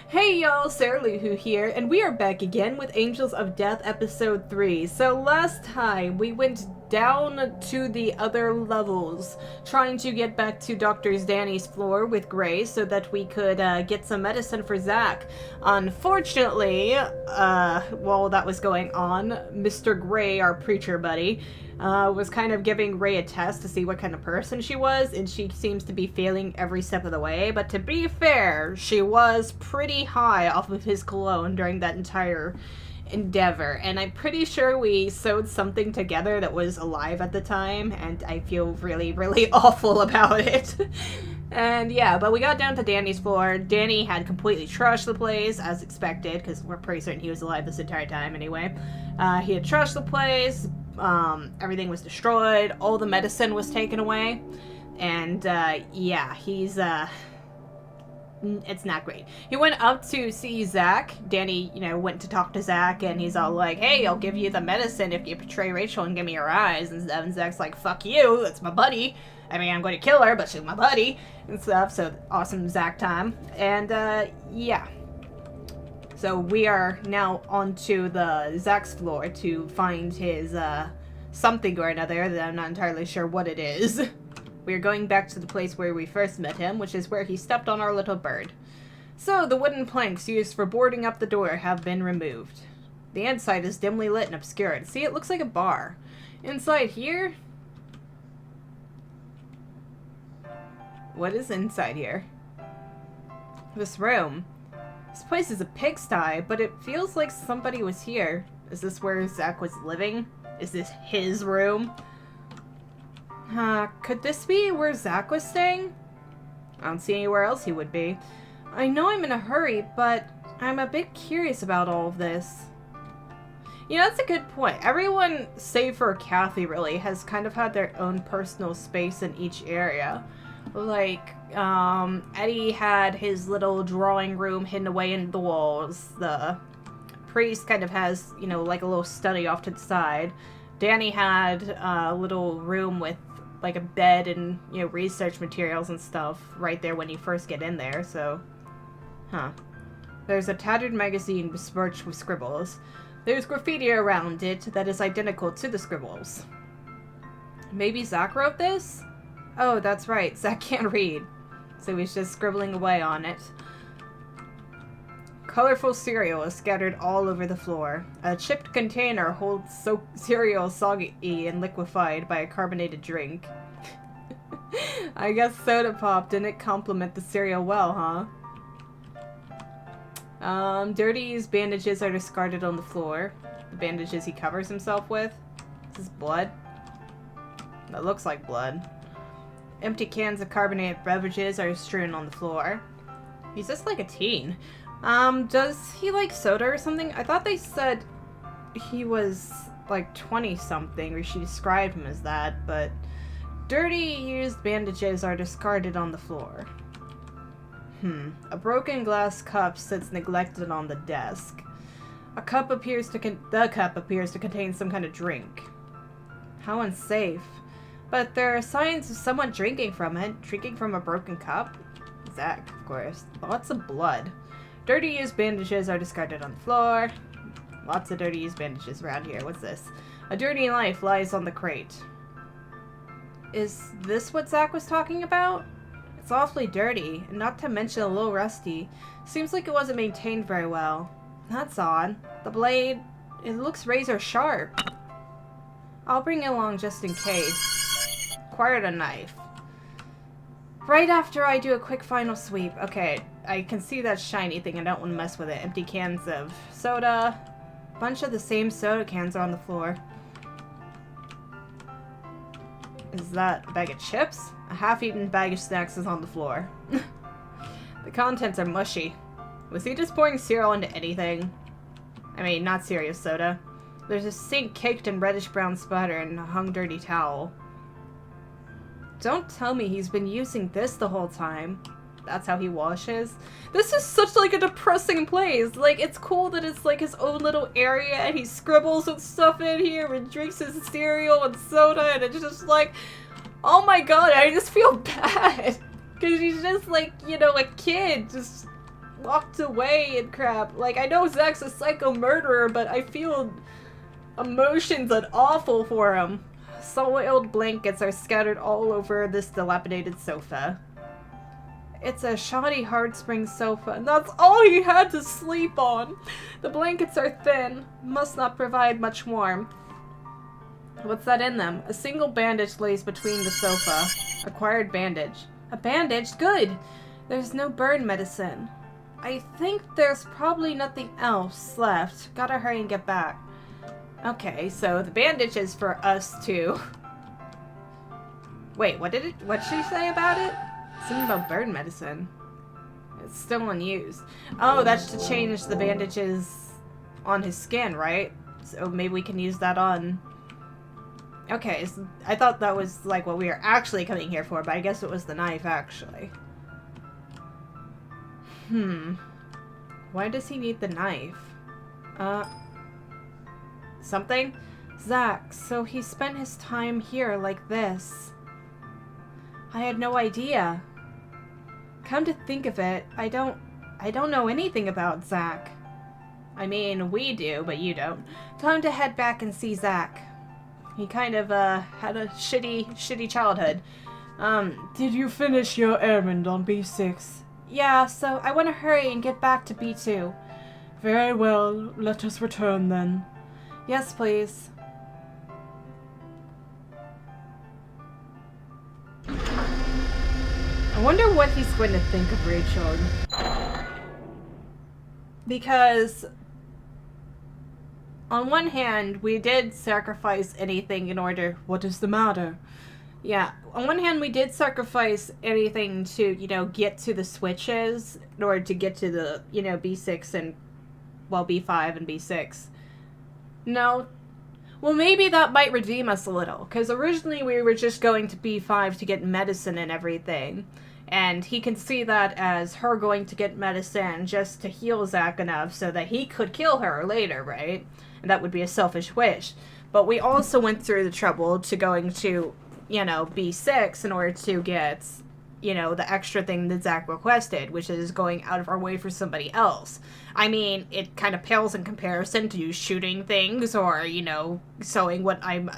Hey y'all, Sarah here, and we are back again with Angels of Death episode 3. So last time we went down to the other levels, trying to get back to Dr. Danny's floor with Gray so that we could get some medicine for Zach. Unfortunately, while that was going on, Mr. Gray, our preacher buddy, was kind of giving Ray a test to see what kind of person she was, and she seems to be failing every step of the way. But to be fair, she was pretty high off of his cologne during that entire endeavor, and I'm pretty sure we sewed something together that was alive at the time, and I feel really, really awful about it. And yeah, but we got down to Danny's floor. Danny had completely trashed the place, as expected, because we're pretty certain he was alive this entire time anyway. He had trashed the place. Everything was destroyed, all the medicine was taken away, and yeah, he's it's not great. He went up to see Zach. Danny, went to talk to Zach, and he's all like, hey, I'll give you the medicine if you betray Rachel and give me your eyes, and Zach's like, fuck you, that's my buddy. I mean, I'm going to kill her, but she's my buddy, and stuff, so awesome Zach time. And yeah. So we are now onto the Zach's floor to find his something or another that I'm not entirely sure what it is. We are going back to the place where we first met him, which is where he stepped on our little bird. So the wooden planks used for boarding up the door have been removed. The inside is dimly lit and obscured. See, it looks like a bar. Inside here? What is inside here? This room. This place is a pigsty, but it feels like somebody was here. Is this where Zach was living? Is this his room? Could this be where Zach was staying? I don't see anywhere else he would be. I know I'm in a hurry, but I'm a bit curious about all of this. That's a good point. Everyone, save for Kathy, really, has kind of had their own personal space in each area. Like, Eddie had his little drawing room hidden away in the walls. The priest kind of has, like a little study off to the side. Danny had a little room with, like, a bed and, research materials and stuff right there when you first get in there, so... There's a tattered magazine besmirched with scribbles. There's graffiti around it that is identical to the scribbles. Maybe Zach wrote this? Oh, that's right. Zach can't read, so he's just scribbling away on it. Colorful cereal is scattered all over the floor. A chipped container holds cereal soggy and liquefied by a carbonated drink. I guess soda pop didn't complement the cereal well, huh? Dirty used bandages are discarded on the floor. The bandages he covers himself with. Is this blood? That looks like blood. Empty cans of carbonated beverages are strewn on the floor. He's just like a teen. Does he like soda or something? I thought they said he was like 20-something, or she described him as that, but dirty used bandages are discarded on the floor. A broken glass cup sits neglected on the desk. The cup appears to contain some kind of drink. How unsafe. But there are signs of someone drinking from it. Drinking from a broken cup? Zach, of course. Lots of blood. Dirty used bandages are discarded on the floor. Lots of dirty used bandages around here. What's this? A dirty knife lies on the crate. Is this what Zach was talking about? It's awfully dirty, and not to mention a little rusty. Seems like it wasn't maintained very well. That's odd. The blade, it looks razor sharp. I'll bring it along just in case. Acquired a knife. Right after I do a quick final sweep. Okay, I can see that shiny thing. I don't want to mess with it. Empty cans of soda. A bunch of the same soda cans are on the floor. Is that a bag of chips? A half-eaten bag of snacks is on the floor. The contents are mushy. Was he just pouring cereal into anything? I mean, not cereal, soda. There's a sink caked in reddish-brown sputter and a hung dirty towel. Don't tell me he's been using this the whole time. That's how he washes. This is such like a depressing place. Like, it's cool that it's like his own little area and he scribbles with stuff in here and drinks his cereal and soda, and it's just like, oh my god, I just feel bad. Because he's just like, a kid just locked away and crap. Like, I know Zach's a psycho murderer, but I feel emotions and awful for him. Soiled blankets are scattered all over this dilapidated sofa. It's a shoddy hard-spring sofa, and that's all he had to sleep on. The blankets are thin, must not provide much warmth. What's that in them? A single bandage lays between the sofa. Acquired bandage. A bandage? Good! There's no burn medicine. I think there's probably nothing else left. Gotta hurry and get back. Okay, so the bandage is for us too. Wait, what did she say about it? Something about burn medicine. It's still unused. Oh, that's to change the bandages on his skin, right? So maybe we can use that on... Okay, so I thought that was like what we were actually coming here for, but I guess it was the knife, actually. Why does he need the knife? Something? Zach, so he spent his time here like this. I had no idea. Come to think of it, I don't know anything about Zach. I mean, we do, but you don't. Time to head back and see Zach. He kind of, had a shitty childhood. Did you finish your errand on B6? Yeah, so I want to hurry and get back to B2. Very well, let us return then. Yes, please. I wonder what he's going to think of Rachel. Because on one hand, we did sacrifice anything in order... What is the matter? Yeah, on one hand, we did sacrifice anything to, you know, get to the switches in order to get to the, you know, B6 and, well, B5 and B6. No. Well, maybe that might redeem us a little, because originally we were just going to B5 to get medicine and everything, and he can see that as her going to get medicine just to heal Zach enough so that he could kill her later, right? And that would be a selfish wish. But we also went through the trouble to going to, you know, B6 in order to get, you know, the extra thing that Zach requested, which is going out of our way for somebody else. I mean, it kind of pales in comparison to you shooting things or, you know, sewing what I'm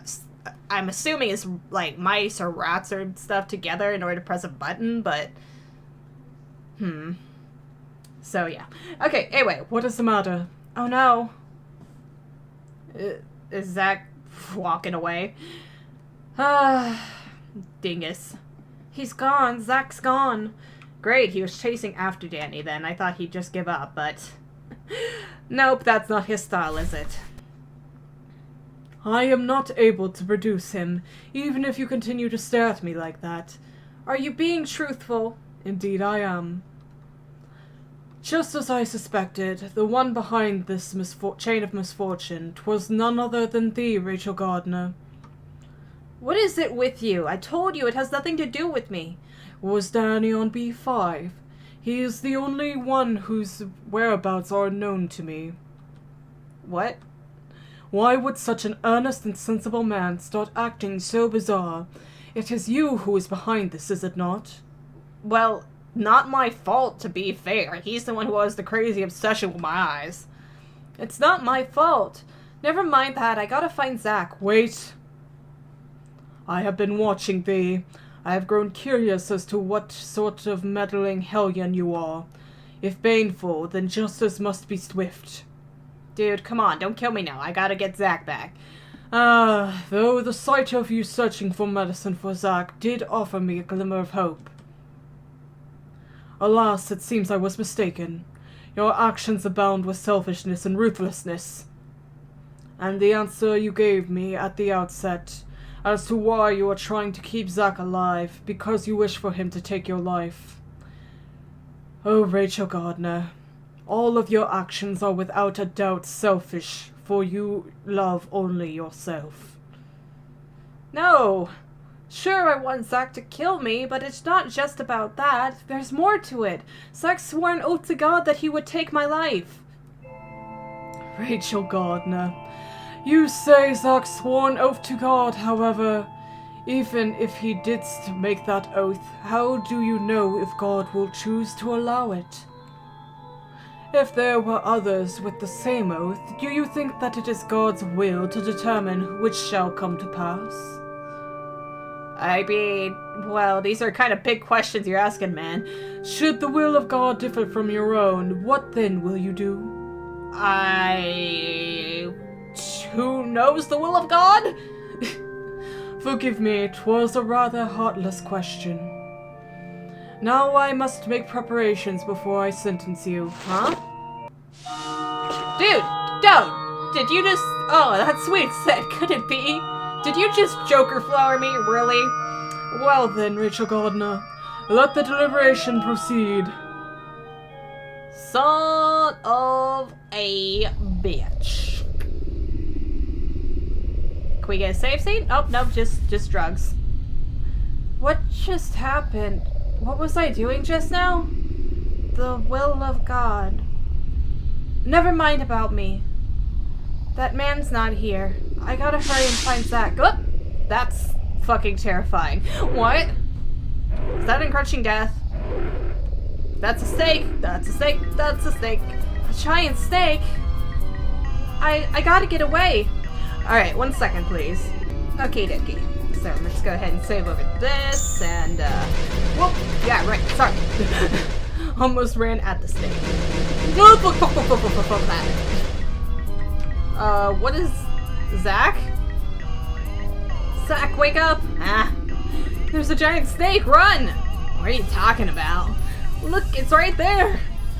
assuming is, like, mice or rats or stuff together in order to press a button, but... So, yeah. Okay, anyway, what is the matter? Oh, no. Is Zach walking away? Dingus. He's gone. Zach's gone. Great, he was chasing after Danny then. I thought he'd just give up, but... Nope, that's not his style, is it? I am not able to produce him, even if you continue to stare at me like that. Are you being truthful? Indeed I am. Just as I suspected, the one behind this chain of misfortune, 'twas none other than thee, Rachel Gardner. What is it with you? I told you it has nothing to do with me. Was Danny on B5? He is the only one whose whereabouts are known to me. What? Why would such an earnest and sensible man start acting so bizarre? It is you who is behind this, is it not? Well, not my fault, to be fair. He's the one who has the crazy obsession with my eyes. It's not my fault. Never mind that. I gotta find Zach. Wait. I have been watching thee. I have grown curious as to what sort of meddling hellion you are. If baneful, then justice must be swift. Dude, come on, don't kill me now. I gotta get Zach back. Though the sight of you searching for medicine for Zach did offer me a glimmer of hope. Alas, it seems I was mistaken. Your actions abound with selfishness and ruthlessness. And the answer you gave me at the outset as to why you are trying to keep Zach alive, because you wish for him to take your life. Oh, Rachel Gardner, all of your actions are without a doubt selfish, for you love only yourself. No! Sure, I want Zach to kill me, but it's not just about that. There's more to it. Zach swore an oath to God that he would take my life. Rachel Gardner, you say Zach swore an oath to God, however, even if he did make that oath, how do you know if God will choose to allow it? If there were others with the same oath, do you think that it is God's will to determine which shall come to pass? I mean, well, these are kind of big questions you're asking, man. Should the will of God differ from your own, what then will you do? Who knows the will of God? Forgive me, 'twas a rather heartless question. Now I must make preparations before I sentence you. Huh? Dude, don't! Did you just... Oh, that's sweet said. Could it be? Did you just Joker flower me, really? Well then, Rachel Gardner, let the deliberation proceed. Son of a bitch. Can we get a save scene? Oh, no, just drugs. What just happened? What was I doing just now? The will of God. Never mind about me. That man's not here. I gotta hurry and find Zach. Oh, that's fucking terrifying. What? Is that encroaching death? That's a snake. That's a snake. That's a snake. A giant snake? I gotta get away. Alright, 1 second, please. Okay, dokie. So let's go ahead and save over this, and, whoop! Yeah, right, sorry. Almost ran at the snake. What is... Zach? Zach, wake up! Ah, there's a giant snake, run! What are you talking about? Look, it's right there!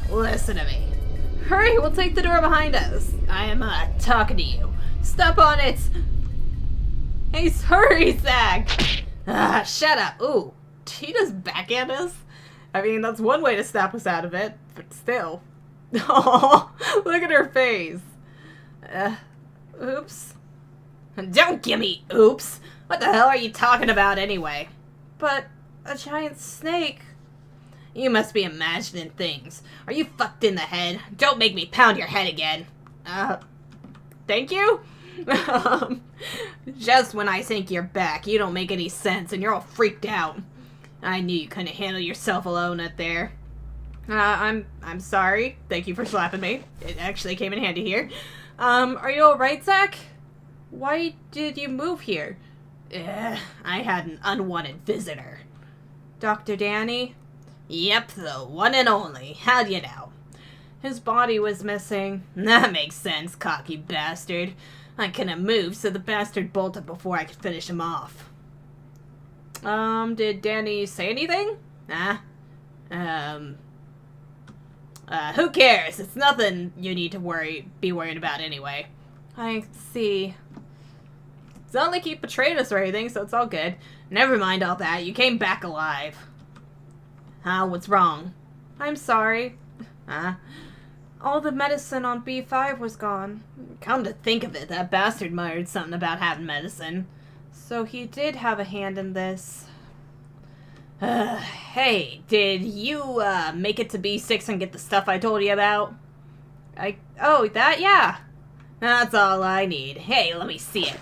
Listen to me. Hurry, we'll take the door behind us. I am, talking to you. Step on it! Hey, hurry, Zach! Ah, shut up. Ooh, he just backhand us? I mean, that's one way to snap us out of it, but still. Oh, look at her face. Oops. Don't give me oops! What the hell are you talking about anyway? But a giant snake. You must be imagining things. Are you fucked in the head? Don't make me pound your head again. Thank you? Just when I think you're back, you don't make any sense and you're all freaked out. I knew you couldn't handle yourself alone out there. I'm sorry. Thank you for slapping me. It actually came in handy here. Are you alright, Zach? Why did you move here? I had an unwanted visitor. Dr. Danny? Yep, the one and only. How'd you know? His body was missing. That makes sense, cocky bastard. I couldn't move, so the bastard bolted before I could finish him off. Did Danny say anything? Who cares? It's nothing you need to be worried about anyway. I see. It's not like he betrayed us or anything, so it's all good. Never mind all that. You came back alive. What's wrong? I'm sorry. All the medicine on B5 was gone. Come to think of it, that bastard muttered something about having medicine. So he did have a hand in this. Hey, did you, make it to B6 and get the stuff I told you about? Oh, that? Yeah. That's all I need. Hey, let me see it.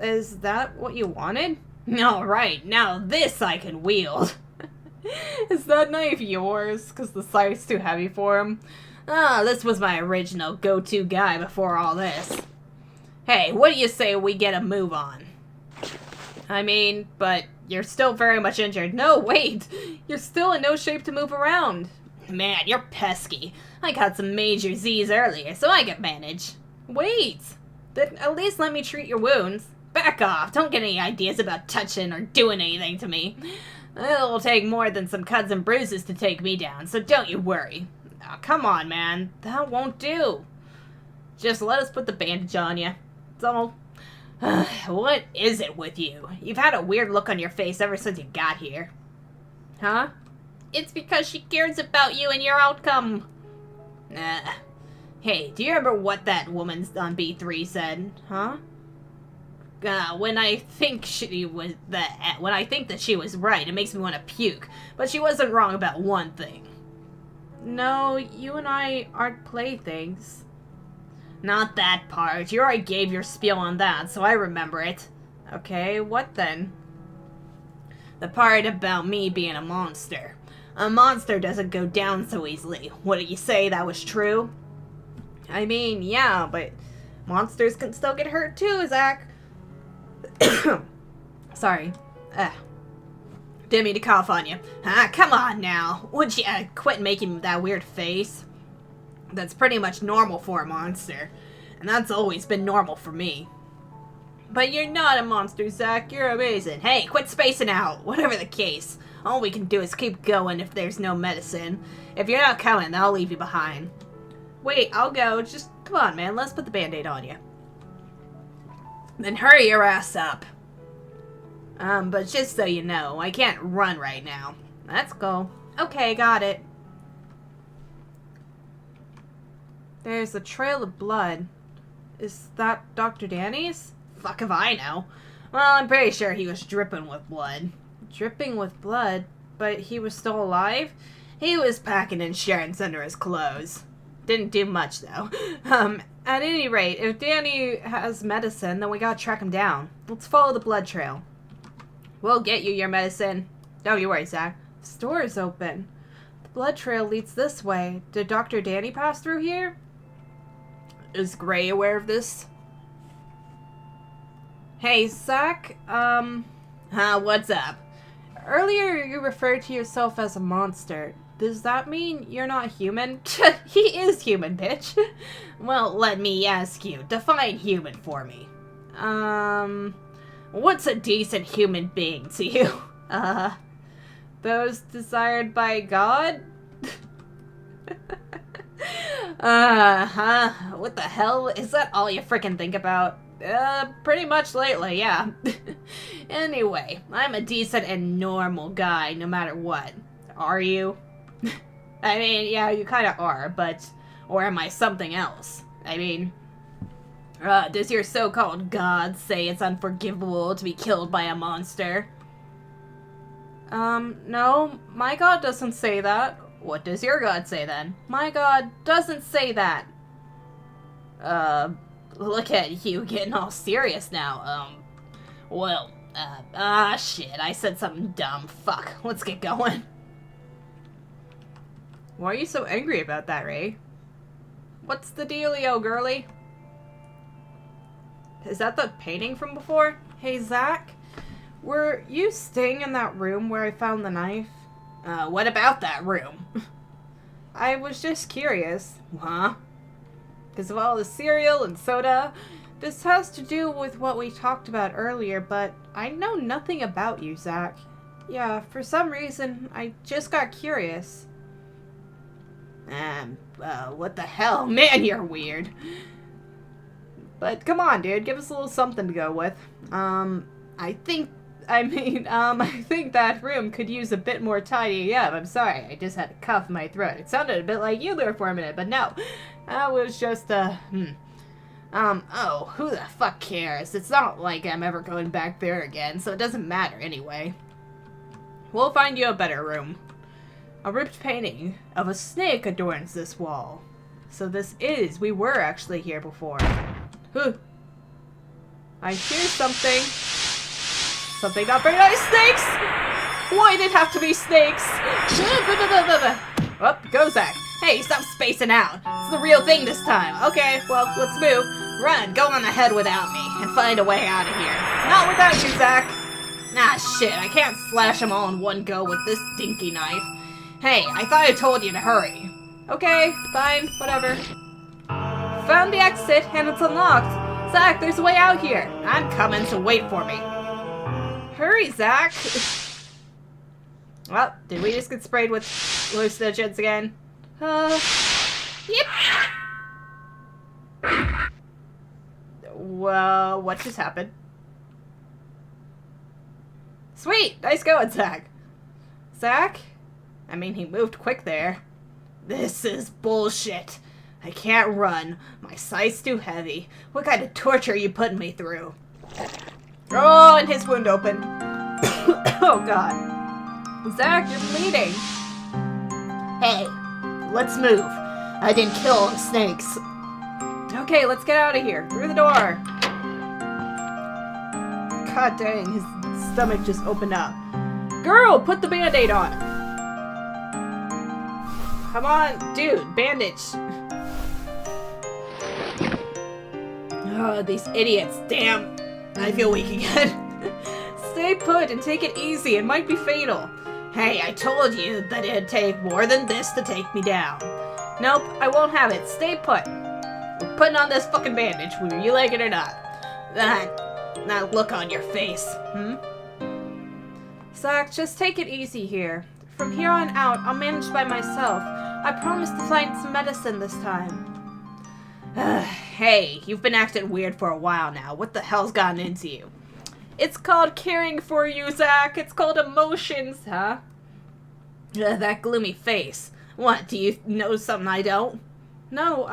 Is that what you wanted? Alright, now this I can wield. Is that knife yours? Because the scythe's too heavy for him. This was my original go-to guy before all this. Hey, what do you say we get a move on? I mean, but you're still very much injured. No, wait! You're still in no shape to move around. Man, you're pesky. I got some major Z's earlier, so I can manage. Wait! Then at least let me treat your wounds. Back off! Don't get any ideas about touching or doing anything to me. It'll take more than some cuts and bruises to take me down, so don't you worry. Oh, come on, man. That won't do. Just let us put the bandage on you. It's all... What is it with you? You've had a weird look on your face ever since you got here. Huh? It's because she cares about you and your outcome. Hey, do you remember what that woman on B3 said? Huh? When I think that she was right, it makes me want to puke. But she wasn't wrong about one thing. No, you and I aren't playthings. Not that part. You already gave your spiel on that, so I remember it. Okay, what then? The part about me being a monster. A monster doesn't go down so easily. Wouldn't you say that was true? I mean, yeah, but monsters can still get hurt too, Zach. Sorry. Didn't mean to cough on you. Come on now. Would you quit making that weird face? That's pretty much normal for a monster. And that's always been normal for me. But you're not a monster, Zach. You're amazing. Hey, quit spacing out. Whatever the case. All we can do is keep going if there's no medicine. If you're not coming, I'll leave you behind. Wait, I'll go. Just, come on, man. Let's put the Band-Aid on you. Then hurry your ass up. But just so you know, I can't run right now. Let's go. Okay, got it. There's a trail of blood. Is that Dr. Danny's? Fuck if I know. Well, I'm pretty sure he was dripping with blood. Dripping with blood? But he was still alive? He was packing insurance under his clothes. Didn't do much, though. At any rate, if Danny has medicine, then we gotta track him down. Let's follow the blood trail. We'll get you your medicine. Don't you worry, Zach. The store is open. The blood trail leads this way. Did Dr. Danny pass through here? Is Gray aware of this? Hey, Zach, what's up? Earlier you referred to yourself as a monster. Does that mean you're not human? He is human, bitch. Well, let me ask you. Define human for me. What's a decent human being to you? Those desired by God? What the hell? Is that all you frickin' think about? Pretty much lately, yeah. Anyway, I'm a decent and normal guy, no matter what. Are you? I mean, yeah, you kinda are, but... Or am I something else? I mean... does your so-called God say it's unforgivable to be killed by a monster? No, my God doesn't say that. What does your God say then? My God doesn't say that. Look at you getting all serious now. Shit, I said something dumb. Fuck, let's get going. Why are you so angry about that, Ray? What's the dealio, girly? Is that the painting from before? Hey, Zach, were you staying in that room where I found the knife? What about that room? I was just curious. Huh? Because of all the cereal and soda. This has to do with what we talked about earlier, but I know nothing about you, Zach. Yeah, for some reason, I just got curious. What the hell? Man, you're weird. But come on, dude, give us a little something to go with. I think that room could use a bit more tidying up. I'm sorry, I just had a cough in my throat. It sounded a bit like you there for a minute, but no. That was just, who the fuck cares? It's not like I'm ever going back there again, so it doesn't matter anyway. We'll find you a better room. A ripped painting of a snake adorns this wall. So we were actually here before. Huh. I hear something. Something not very nice. Snakes! Why did it have to be snakes? Oh, go Zach. Hey, stop spacing out. It's the real thing this time. Okay, well, let's move. Run, go on ahead without me, and find a way out of here. Not without you, Zach. Nah, shit, I can't slash them all in one go with this dinky knife. Hey, I thought I told you to hurry. Okay, fine, whatever. Found the exit, and it's unlocked. Zach, there's a way out here. I'm coming, so wait for me. Hurry, Zach. Well, did we just get sprayed with hallucinogens again? Yep. Well, what just happened? Sweet! Nice going, Zach. Zach? I mean, he moved quick there. This is bullshit. I can't run. My side's too heavy. What kind of torture are you putting me through? Oh, and his wound opened. Oh, God. Zach, you're bleeding. Hey, let's move. I didn't kill the snakes. Okay, let's get out of here. Through the door. God dang, his stomach just opened up. Girl, put the Band-Aid on. Come on, dude, bandage. Oh, these idiots, damn. I feel weak again. Stay put and take it easy, it might be fatal. Hey, I told you that it'd take more than this to take me down. Nope, I won't have it. Stay put. We're putting on this fucking bandage, whether you like it or not. That look on your face, Zach, just take it easy here. From here on out, I'll manage by myself. I promise to find some medicine this time. Hey, you've been acting weird for a while now. What the hell's gotten into you? It's called caring for you, Zach. It's called emotions, huh? That gloomy face. What, do you know something I don't? No,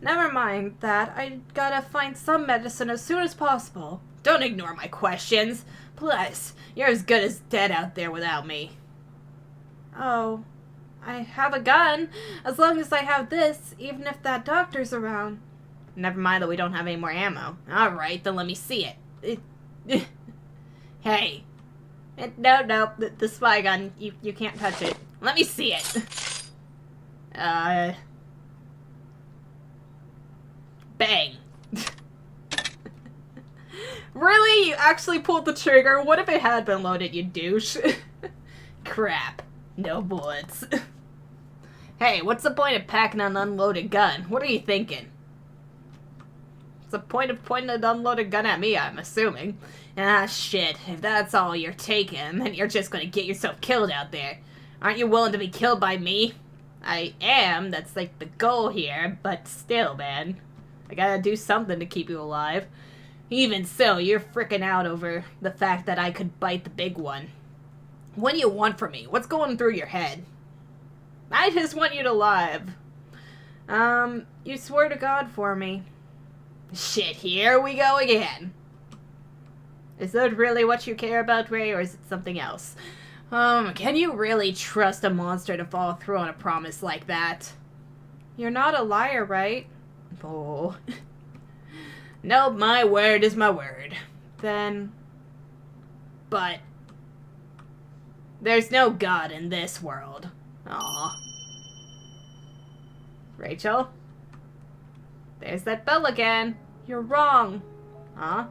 Never mind that. I gotta find some medicine as soon as possible. Don't ignore my questions. Plus, you're as good as dead out there without me. Oh, I have a gun. As long as I have this, even if that doctor's around. Never mind that we don't have any more ammo. Alright, then let me see it. Hey. No, the spy gun, you can't touch it. Let me see it. Bang. Really? You actually pulled the trigger? What if it had been loaded, you douche? Crap. No bullets. Hey, what's the point of packing an unloaded gun? What are you thinking? What's the point of pointing an unloaded gun at me, I'm assuming? Ah, shit. If that's all you're taking, then you're just gonna get yourself killed out there. Aren't you willing to be killed by me? I am. That's like the goal here, but still, man. I gotta do something to keep you alive. Even so, you're freaking out over the fact that I could bite the big one. What do you want from me? What's going through your head? I just want you to live. You swore to God for me. Shit, here we go again. Is that really what you care about, Ray, or is it something else? Can you really trust a monster to follow through on a promise like that? You're not a liar, right? Oh. No, my word is my word. Then... But... There's no God in this world. Aw. Rachel? There's that bell again. You're wrong. Huh?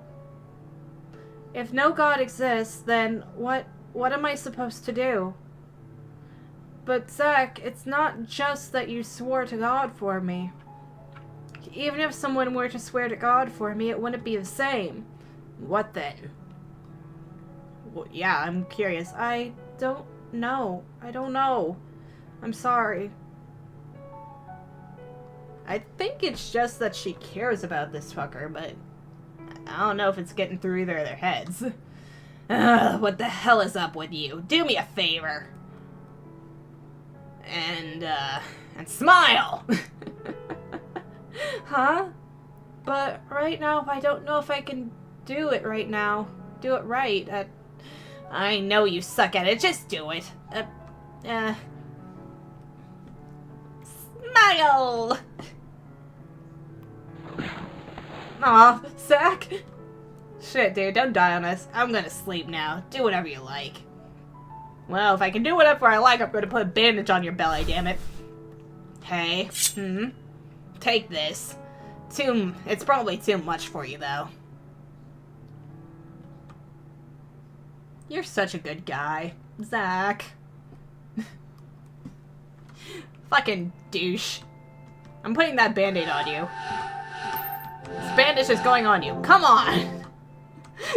If no God exists, then what am I supposed to do? But Zach, it's not just that you swore to God for me. Even if someone were to swear to God for me, it wouldn't be the same. What then? Well, yeah, I'm curious. I don't know. I'm sorry. I think it's just that she cares about this fucker, but I don't know if it's getting through either of their heads. What the hell is up with you? Do me a favor. And smile! Huh? But right now, I don't know if I can do it right now. Do it right. I know you suck at it. Just do it. Smile! Aw, Zach. Shit, dude, don't die on us. I'm gonna sleep now. Do whatever you like. Well, if I can do whatever I like, I'm gonna put a bandage on your belly, damn it. Hey, take this. It's probably too much for you, though. You're such a good guy, Zach. Fucking douche. I'm putting that band-aid on you. This bandage is going on you. Come on!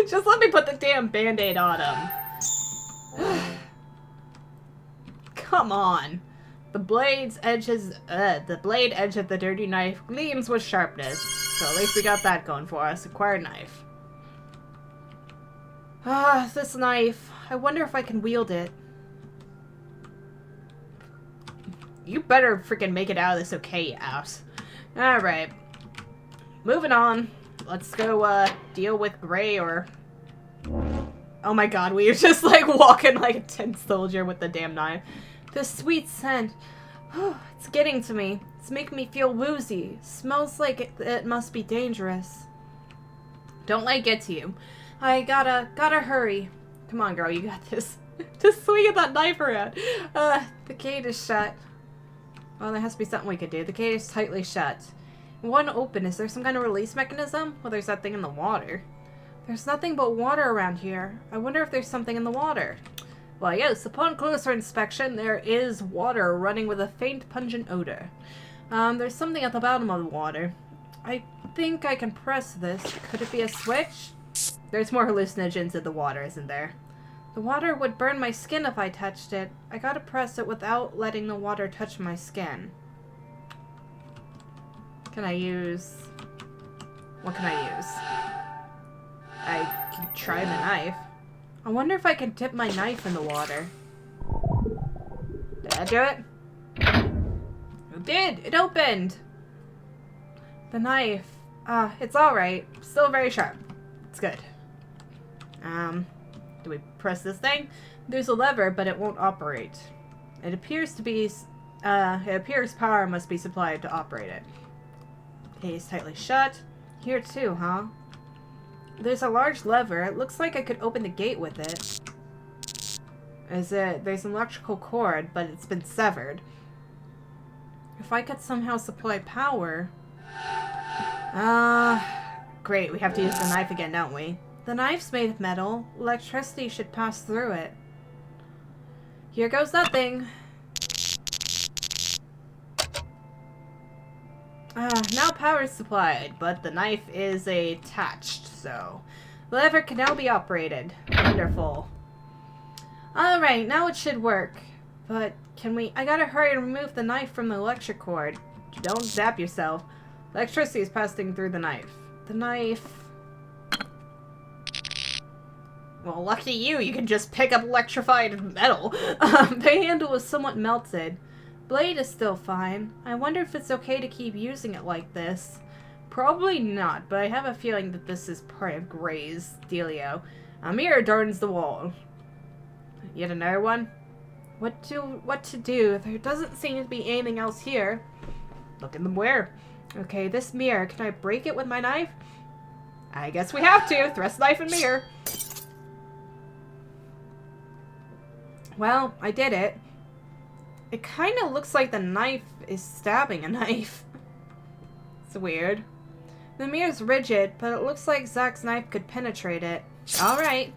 Just let me put the damn band-aid on him. Come on. The blade edge of the dirty knife gleams with sharpness. So at least we got that going for us. Acquired knife. Ah, this knife. I wonder if I can wield it. You better freaking make it out of this okay, you ass. Alright. Moving on. Let's go, deal with Gray or... Oh my god, we are just, like, walking like a tin soldier with the damn knife. The sweet scent. It's getting to me. It's making me feel woozy. Smells like it must be dangerous. Don't let it get to you. I gotta hurry. Come on, girl, you got this. Just swinging that knife around. The gate is shut. Well, there has to be something we could do. The gate is tightly shut. It won't open. Is there some kind of release mechanism? Well, there's that thing in the water. There's nothing but water around here. I wonder if there's something in the water. Well, yes, upon closer inspection, there is water running with a faint, pungent odor. There's something at the bottom of the water. I think I can press this. Could it be a switch? There's more hallucinogens in the water, isn't there? The water would burn my skin if I touched it. I gotta press it without letting the water touch my skin. Can I use... What can I use? I can try the knife. I wonder if I can dip my knife in the water. Did I do it? It did! It opened! The knife. It's alright. Still very sharp. It's good. Do we press this thing? There's a lever, but it won't operate. It appears power must be supplied to operate it. Okay, it's tightly shut. Here too, huh? There's a large lever. It looks like I could open the gate with it. There's an electrical cord, but it's been severed. If I could somehow supply power... Great, we have to use the knife again, don't we? The knife's made of metal. Electricity should pass through it. Here goes nothing. Now power is supplied, but the knife is attached, so... The lever can now be operated. Wonderful. Alright, now it should work. But, can we... I gotta hurry and remove the knife from the electric cord. Don't zap yourself. Electricity is passing through the knife. The knife... Well, lucky you, you can just pick up electrified metal. The handle is somewhat melted. Blade is still fine. I wonder if it's okay to keep using it like this. Probably not, but I have a feeling that this is part of Gray's dealio. A mirror adorns the wall. Yet another one? What to do? There doesn't seem to be anything else here. Look in the mirror. Okay, this mirror. Can I break it with my knife? I guess we have to. Thrust knife and mirror. Well, I did it. It kind of looks like the knife is stabbing a knife. It's weird. The mirror's rigid, but it looks like Zach's knife could penetrate it. Alright.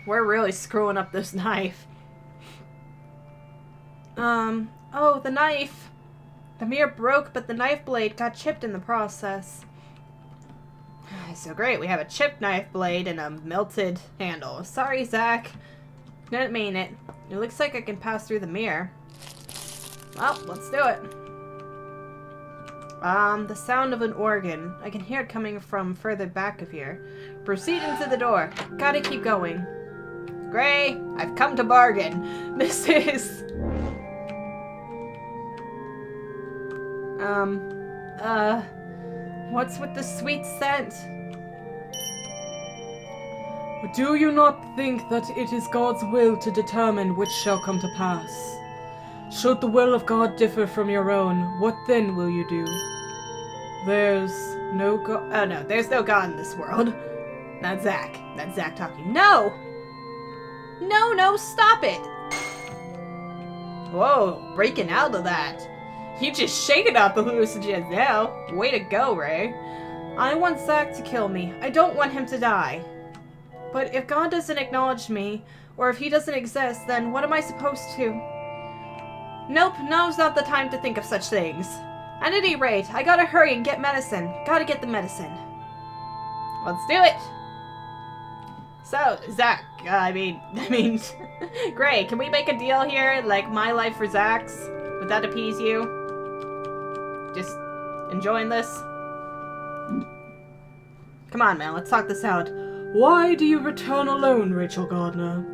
We're really screwing up this knife. Oh, the knife. The mirror broke, but the knife blade got chipped in the process. So great, we have a chipped knife blade and a melted handle. Sorry, Zach. Didn't mean it. It looks like I can pass through the mirror. Well, let's do it. The sound of an organ. I can hear it coming from further back of here. Proceed into the door. Gotta keep going. Gray, I've come to bargain. This is... What's with the sweet scent? Do you not think that it is God's will to determine which shall come to pass? Should the will of God differ from your own, what then will you do? There's no God. Oh no, there's no God in this world. Not Zach. That's Zach talking. No! No, stop it! Whoa, breaking out of that. You just shaking out the hallucinogens now. Way to go, Ray. I want Zach to kill me. I don't want him to die. But if God doesn't acknowledge me, or if he doesn't exist, then what am I supposed to? Nope, now's not the time to think of such things. At any rate, I gotta hurry and get medicine. Gotta get the medicine. Let's do it! So, Zach, I mean, Gray, can we make a deal here? Like, my life for Zach's? Would that appease you? Just enjoying this? Come on, man, let's talk this out. Why do you return alone, Rachel Gardner?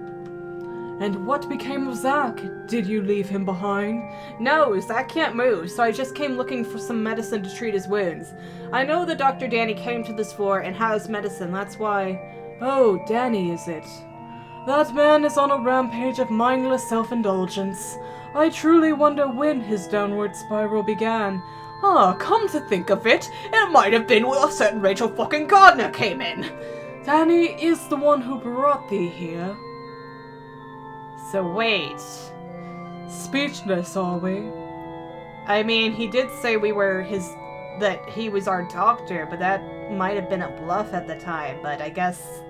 And what became of Zach? Did you leave him behind? No, Zach can't move, so I just came looking for some medicine to treat his wounds. I know that Dr. Danny came to this floor and has medicine, that's why... Oh, Danny, is it? That man is on a rampage of mindless self-indulgence. I truly wonder when his downward spiral began. Come to think of it, it might have been when a certain Rachel fucking Gardner came in. Danny is the one who brought thee here. So wait. Speechless, are we? I mean, he did say that he was our doctor, but that might have been a bluff at the time, but I guess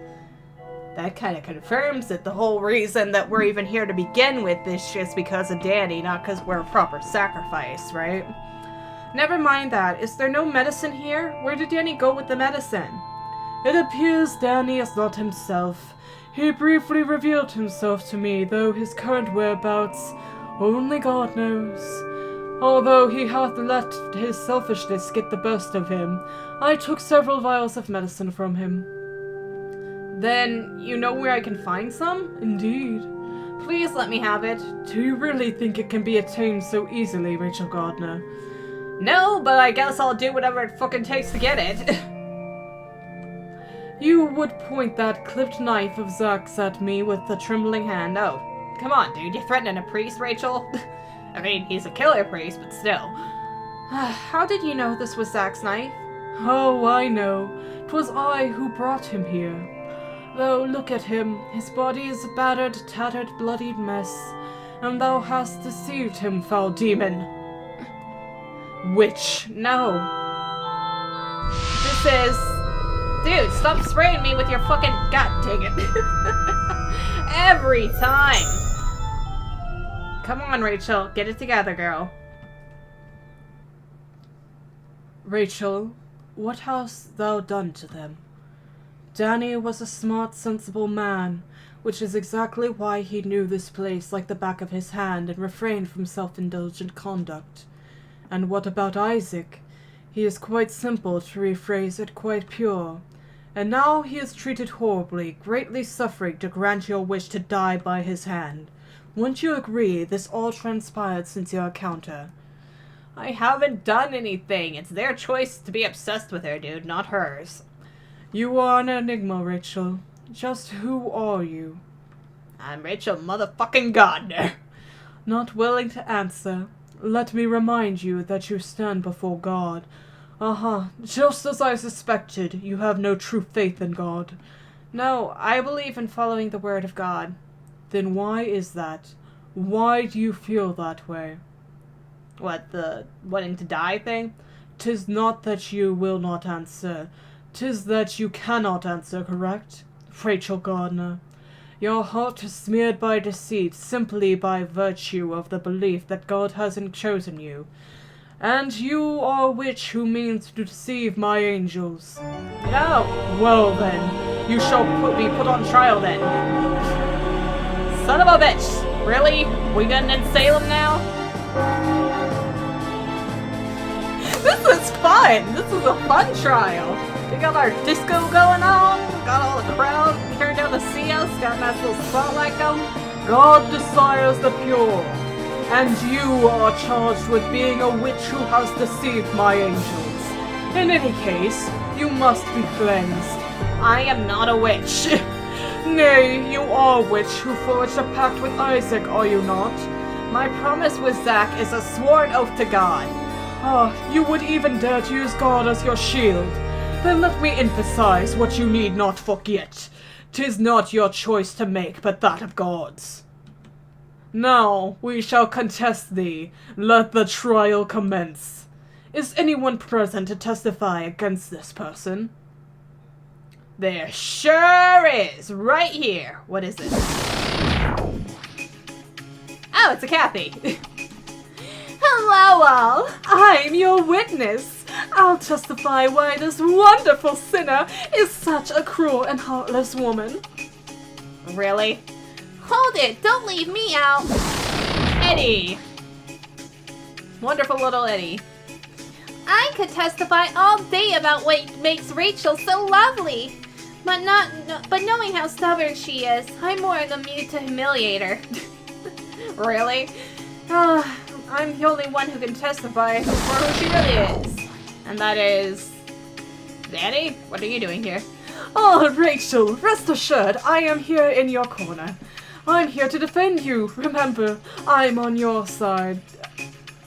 that kind of confirms it. The whole reason that we're even here to begin with is just because of Danny, not because we're a proper sacrifice, right? Never mind that. Is there no medicine here? Where did Danny go with the medicine? It appears Danny is not himself. He briefly revealed himself to me, though his current whereabouts only God knows. Although he hath let his selfishness get the best of him, I took several vials of medicine from him. Then, you know where I can find some? Indeed. Please let me have it. Do you really think it can be attained so easily, Rachel Gardner? No, but I guess I'll do whatever it fucking takes to get it. You would point that clipped knife of Zach's at me with a trembling hand. Oh, come on, dude. You're threatening a priest, Rachel? I mean, he's a killer priest, but still. How did you know this was Zach's knife? Oh, I know. 'Twas I who brought him here. Though, look at him. His body is a battered, tattered, bloodied mess. And thou hast deceived him, foul demon. Witch. No. This is... Dude, stop spraying me with your fucking... God dang it. Every time. Come on, Rachel. Get it together, girl. Rachel, what hast thou done to them? Danny was a smart, sensible man, which is exactly why he knew this place like the back of his hand and refrained from self-indulgent conduct. And what about Isaac? He is quite simple, to rephrase it, quite pure. And now he is treated horribly, greatly suffering to grant your wish to die by his hand. Won't you agree this all transpired since your encounter? I haven't done anything. It's their choice to be obsessed with her, dude, not hers. You are an enigma, Rachel. Just who are you? I'm Rachel motherfucking Gardner. Not willing to answer. Let me remind you that you stand before God. Just as I suspected, you have no true faith in God. No, I believe in following the word of God. Then why is that? Why do you feel that way? What, the wanting to die thing? 'Tis not that you will not answer. 'Tis that you cannot answer, correct? Rachel Gardner, your heart is smeared by deceit simply by virtue of the belief that God hasn't chosen you. And you are a witch who means to deceive my angels. No. Well then, you shall be put on trial then. Son of a bitch! Really? We gonna in Salem now? This is fun! This is a fun trial! We got our disco going on, got all the crowd turned out to see us, got a nice little spotlight going. God desires the pure, and you are charged with being a witch who has deceived my angels. In any case, you must be cleansed. I am not a witch. Nay, you are a witch who forged a pact with Isaac, are you not? My promise with Zach is a sworn oath to God. You would even dare to use God as your shield. Then let me emphasize what you need not forget. 'Tis not your choice to make, but that of God's. Now we shall contest thee. Let the trial commence. Is anyone present to testify against this person? There sure is! Right here! What is this? Oh, it's a Kathy! Hello all! I'm your witness. I'll testify why this wonderful sinner is such a cruel and heartless woman. Really? Hold it! Don't leave me out! Eddie! Wonderful little Eddie. I could testify all day about what makes Rachel so lovely. But knowing how stubborn she is, I'm more in the mood to humiliate her. Really? I'm the only one who can testify for who she really is. And that is... Danny? What are you doing here? Oh, Rachel, rest assured, I am here in your corner. I'm here to defend you. Remember, I'm on your side.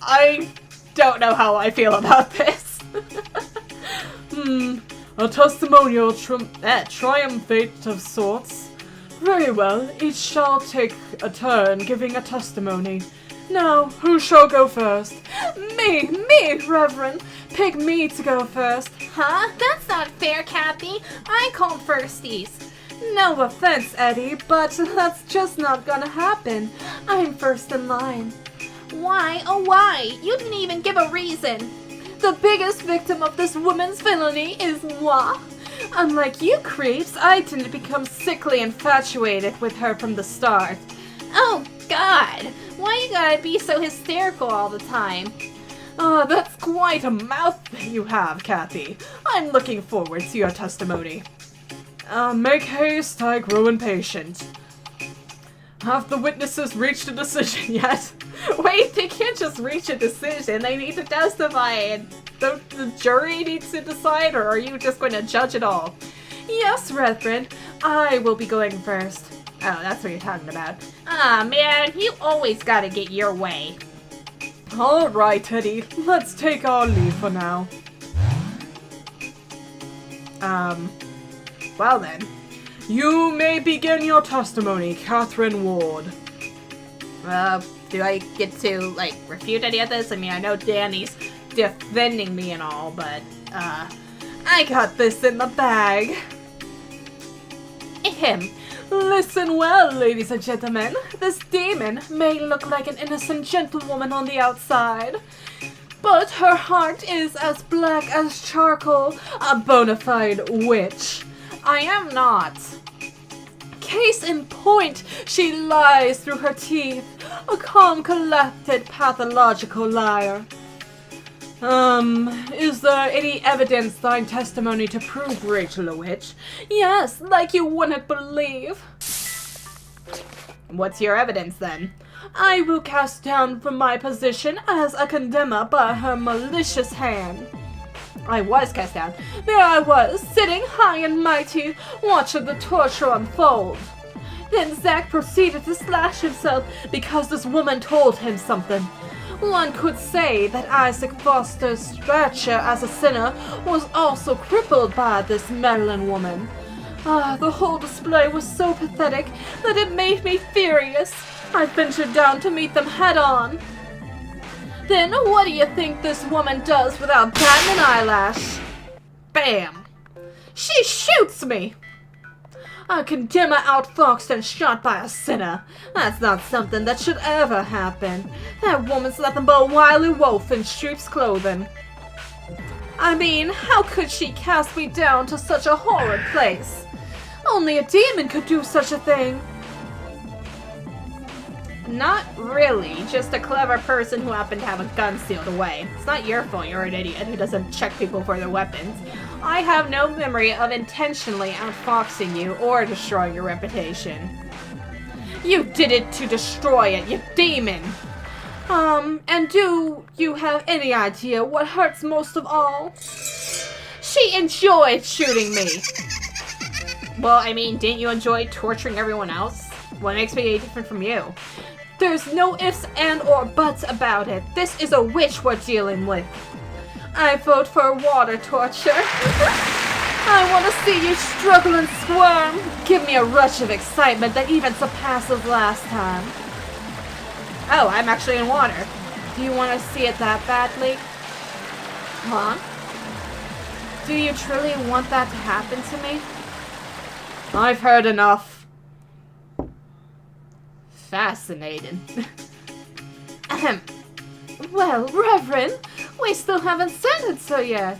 I don't know how I feel about this. A testimonial triumphate of sorts. Very well, each shall take a turn giving a testimony. Now, who shall go first? Me, Reverend. Pick me to go first. Huh? That's not fair, Cappy. I called firsties. No offense, Eddie, but that's just not gonna happen. I'm first in line. Why? Oh, why? You didn't even give a reason. The biggest victim of this woman's villainy is moi. Unlike you creeps, I tend to become sickly infatuated with her from the start. Oh, God. Why you gotta be so hysterical all the time? That's quite a mouth that you have, Kathy. I'm looking forward to your testimony. Make haste, I grow impatient. Have the witnesses reached a decision yet? Wait, they can't just reach a decision. They need to testify, and the jury needs to decide, or are you just going to judge it all? Yes, Reverend. I will be going first. Oh, that's what you're talking about. Ah, man, you always gotta get your way. Alright, Teddy. Let's take our leave for now. Well then. You may begin your testimony, Catherine Ward. Do I get to, like, refute any of this? I mean, I know Danny's defending me and all, but, I got this in the bag. Ahem. Listen well, ladies and gentlemen. This demon may look like an innocent gentlewoman on the outside, but her heart is as black as charcoal, a bona fide witch. I am not. Case in point, she lies through her teeth, a calm, collected, pathological liar. Is there any evidence thine testimony to prove Rachel a witch? Yes, like you wouldn't believe. What's your evidence then? I will cast down from my position as a condemner by her malicious hand. I was cast down. There I was, sitting high and mighty, watching the torture unfold. Then Zack proceeded to slash himself because this woman told him something. One could say that Isaac Foster's stature as a sinner was also crippled by this Maryland woman. The whole display was so pathetic that it made me furious. I ventured down to meet them head-on. Then what do you think this woman does without batting an eyelash? Bam! She shoots me! A condemner outfoxed and shot by a sinner. That's not something that should ever happen. That woman's nothing but a wily wolf in sheep's clothing. I mean, how could she cast me down to such a horrid place? Only a demon could do such a thing. Not really, just a clever person who happened to have a gun sealed away. It's not your fault you're an idiot who doesn't check people for their weapons. I have no memory of intentionally outfoxing you or destroying your reputation. You did it to destroy it, you demon! And do you have any idea what hurts most of all? She enjoyed shooting me! Well, I mean, didn't you enjoy torturing everyone else? What makes me any different from you? There's no ifs and or buts about it. This is a witch we're dealing with. I vote for water torture. I want to see you struggle and squirm. Give me a rush of excitement that even surpasses last time. Oh, I'm actually in water. Do you want to see it that badly? Huh? Do you truly want that to happen to me? I've heard enough. Fascinating. Ahem. Well, Reverend, we still haven't sentenced her yet.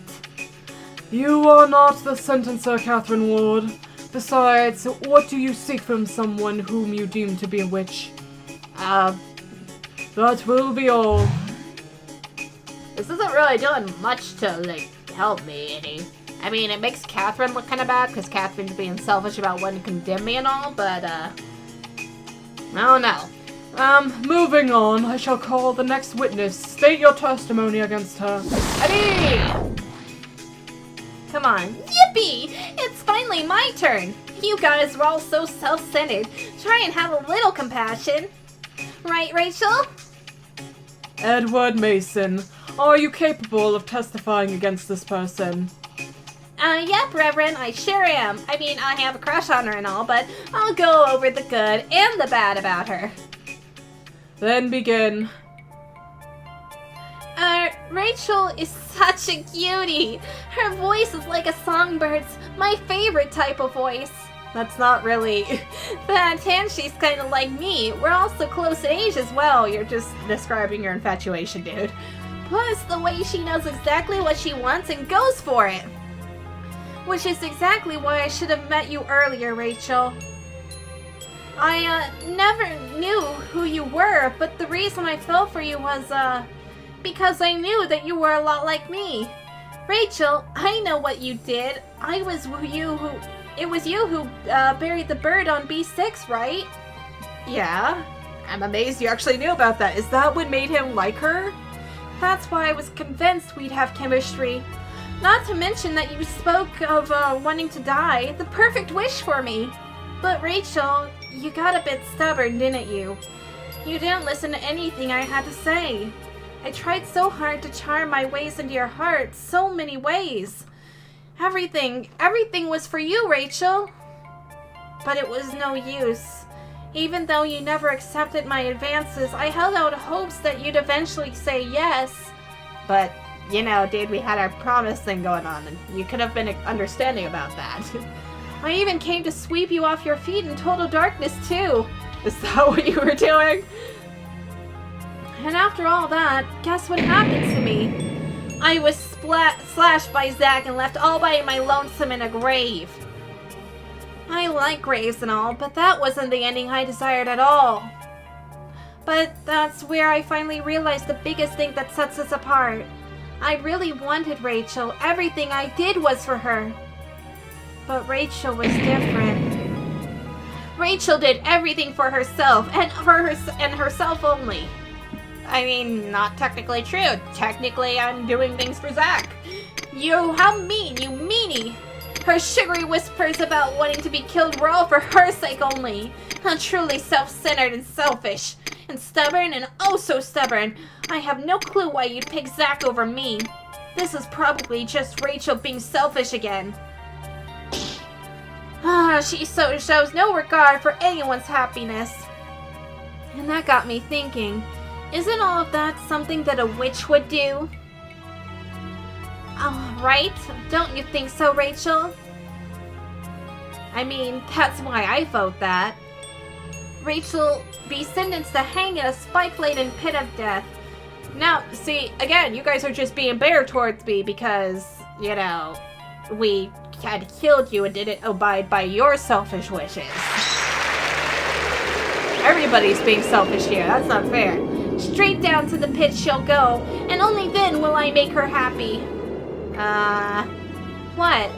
You are not the sentencer, Catherine Ward. Besides, what do you seek from someone whom you deem to be a witch? That will be all. This isn't really doing much to, like, help me any. I mean, it makes Catherine look kind of bad, because Catherine's being selfish about wanting to condemn me and all, but, I don't know. Moving on, I shall call the next witness. State your testimony against her. Eddie! Come on. Yippee! It's finally my turn. You guys were all so self-centered. Try and have a little compassion. Right, Rachel? Edward Mason, are you capable of testifying against this person? Yep, Reverend, I sure am. I mean, I have a crush on her and all, but I'll go over the good and the bad about her. Then begin. Rachel is such a cutie. Her voice is like a songbird's, my favorite type of voice. That's not really... But and she's kind of like me. We're also close in age as well. You're just describing your infatuation, dude. Plus, the way she knows exactly what she wants and goes for it. Which is exactly why I should have met you earlier, Rachel. I, never knew who you were, but the reason I fell for you was, because I knew that you were a lot like me. Rachel, I know what you did. It was you who buried the bird on B6, right? Yeah. I'm amazed you actually knew about that. Is that what made him like her? That's why I was convinced we'd have chemistry. Not to mention that you spoke of wanting to die, the perfect wish for me. But Rachel, you got a bit stubborn, didn't you? You didn't listen to anything I had to say. I tried so hard to charm my ways into your heart, so many ways. Everything was for you, Rachel. But it was no use. Even though you never accepted my advances, I held out hopes that you'd eventually say yes. But, you know, dude, we had our promise thing going on, and you could have been understanding about that. I even came to sweep you off your feet in total darkness, too. Is that what you were doing? And after all that, guess what happened to me? I was slashed by Zack and left all by my lonesome in a grave. I like graves and all, but that wasn't the ending I desired at all. But that's where I finally realized the biggest thing that sets us apart. I really wanted Rachel. Everything I did was for her. But Rachel was different. Rachel did everything for herself, and herself only. I mean, not technically true. Technically, I'm doing things for Zack. You, how mean, you meanie! Her sugary whispers about wanting to be killed were all for her sake only. How truly self-centered and selfish. And stubborn and oh so stubborn. I have no clue why you'd pick Zack over me. This is probably just Rachel being selfish again. She shows no regard for anyone's happiness. And that got me thinking. Isn't all of that something that a witch would do? Right? Don't you think so, Rachel? I mean, that's why I vote that. Rachel be sentenced to hang in a spike-laden pit of death. Now, see, again, you guys are just being bear towards me because, you know, we had killed you and didn't abide by your selfish wishes. Everybody's being selfish here. That's not fair. Straight down to the pit she'll go, and only then will I make her happy. What?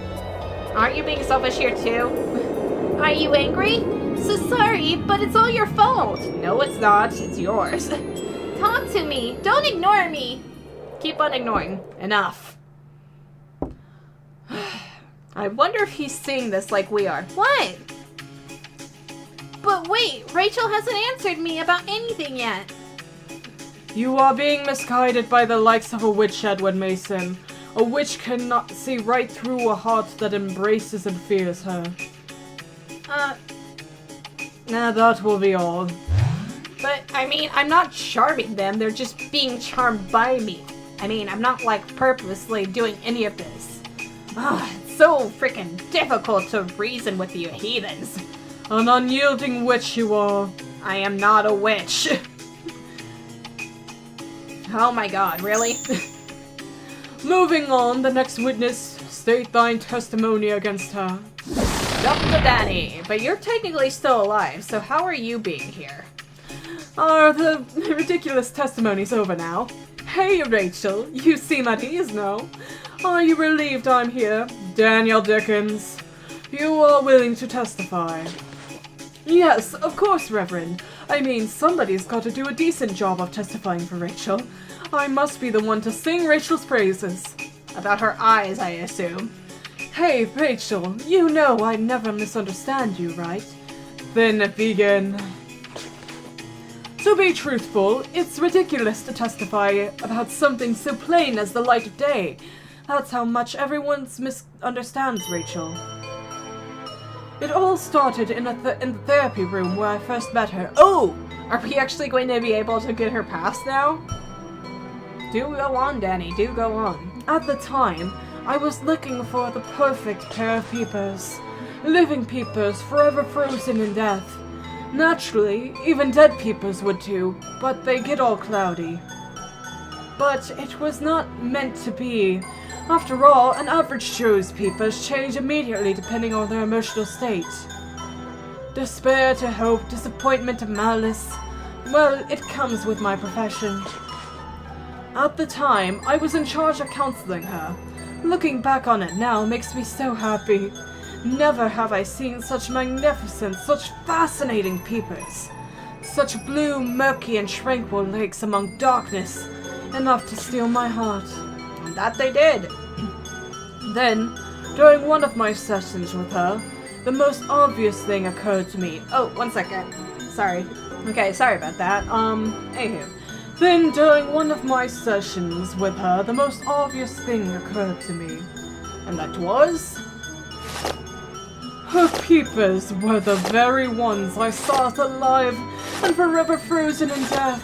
Aren't you being selfish here too? Are you angry? So sorry, but it's all your fault. No, it's not. It's yours. Talk to me. Don't ignore me. Keep on ignoring. Enough. I wonder if he's seeing this like we are. What? But wait, Rachel hasn't answered me about anything yet. You are being misguided by the likes of a witch, Edward Mason. A witch cannot see right through a heart that embraces and fears her. That will be all. But, I mean, I'm not charming them. They're just being charmed by me. I mean, I'm not, like, purposely doing any of this. It's so freaking difficult to reason with you heathens. An unyielding witch you are. I am not a witch. Oh my god, really? Moving on, the next witness, state thine testimony against her. Dr. Danny, but you're technically still alive, so how are you being here? The ridiculous testimony's over now. Hey, Rachel, you seem at ease now. Are you relieved I'm here? Daniel Dickens, you are willing to testify. Yes, of course, Reverend. I mean, somebody's got to do a decent job of testifying for Rachel. I must be the one to sing Rachel's praises. About her eyes, I assume. Hey, Rachel, you know I never misunderstand you, right? Then begin. To be truthful, it's ridiculous to testify about something so plain as the light of day. That's how much everyone misunderstands Rachel. It all started in the therapy room where I first met her. Oh! Are we actually going to be able to get her past now? Do go on, Danny. Do go on. At the time, I was looking for the perfect pair of peepers. Living peepers forever frozen in death. Naturally, even dead peepers would too, but they get all cloudy. But it was not meant to be. After all, an average Joe's peepers change immediately depending on their emotional state. Despair to hope, disappointment to malice. Well, it comes with my profession. At the time, I was in charge of counseling her. Looking back on it now makes me so happy. Never have I seen such magnificent, such fascinating peepers. Such blue, murky, and tranquil lakes among darkness, enough to steal my heart. And that they did. Then, during one of my sessions with her, the most obvious thing occurred to me. Oh, 1 second. Sorry. Okay, sorry about that. Anywho. Then, during one of my sessions with her, the most obvious thing occurred to me. And that was? Her peepers were the very ones I sought alive and forever frozen in death.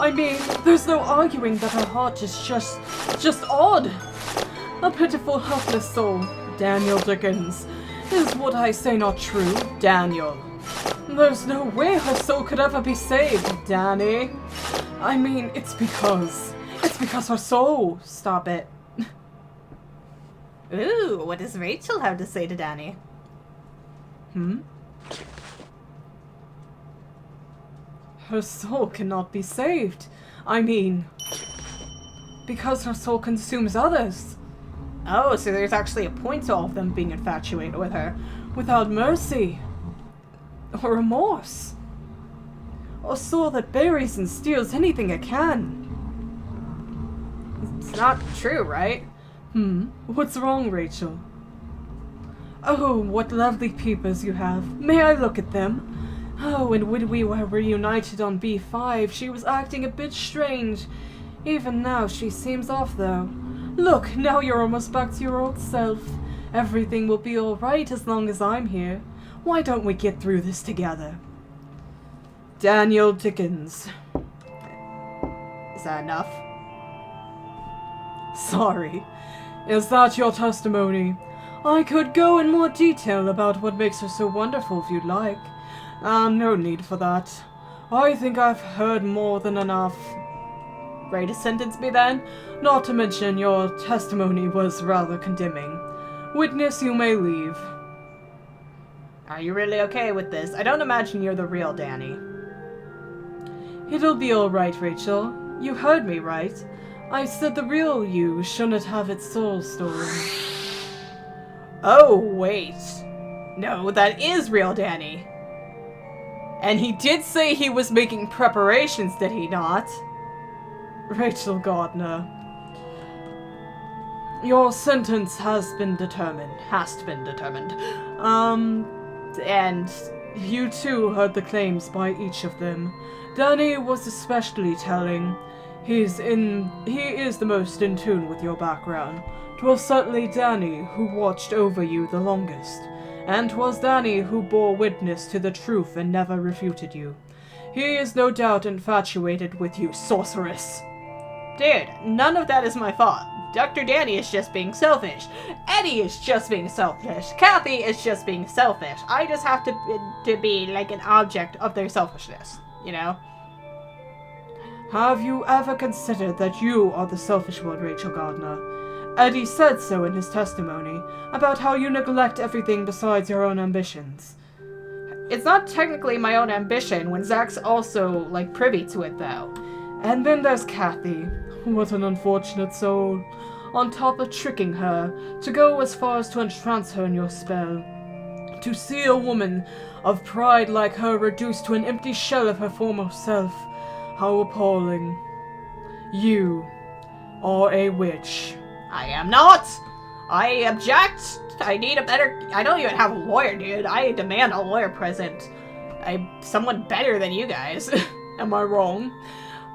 I mean, there's no arguing that her heart is just odd. A pitiful, helpless soul. Daniel Dickens. Is what I say not true, Daniel? There's no way her soul could ever be saved, Danny. I mean, it's because her soul. Stop it. Ooh, what does Rachel have to say to Danny? Her soul cannot be saved. I mean, because her soul consumes others. Oh, so there's actually a point to all of them being infatuated with her. Without mercy. Or remorse. A soul that buries and steals anything it can. It's not true, right? What's wrong, Rachel? Oh, what lovely peepers you have. May I look at them? Oh, and when we were reunited on B5, she was acting a bit strange. Even now, she seems off, though. Look, now you're almost back to your old self. Everything will be alright as long as I'm here. Why don't we get through this together? Daniel Dickens. Is that enough? Sorry. Is that your testimony? I could go in more detail about what makes her so wonderful if you'd like. No need for that. I think I've heard more than enough. Ready to sentence me then? Not to mention your testimony was rather condemning. Witness, you may leave. Are you really okay with this? I don't imagine you're the real Danny. It'll be alright, Rachel. You heard me, right? I said the real you shouldn't have its soul stolen. Oh, wait. No, that is real Danny. And he did say he was making preparations, did he not? Rachel Gardner. Your sentence has been determined. And you too heard the claims by each of them. Danny was especially telling. He is the most in tune with your background. 'Twas certainly Danny who watched over you the longest, and 'twas Danny who bore witness to the truth and never refuted you. He is no doubt infatuated with you, sorceress. Dude, none of that is my fault. Dr. Danny is just being selfish. Eddie is just being selfish. Kathy is just being selfish. I just have to be like an object of their selfishness, you know? Have you ever considered that you are the selfish one, Rachel Gardner? Eddie said so in his testimony, about how you neglect everything besides your own ambitions. It's not technically my own ambition when Zach's also, like, privy to it, though. And then there's Kathy. What an unfortunate soul. On top of tricking her, to go as far as to entrance her in your spell. To see a woman of pride like her reduced to an empty shell of her former self. How appalling. You are a witch. I am not! I object! I need a better... I don't even have a lawyer, dude. I demand a lawyer present. I'm someone better than you guys. Am I wrong?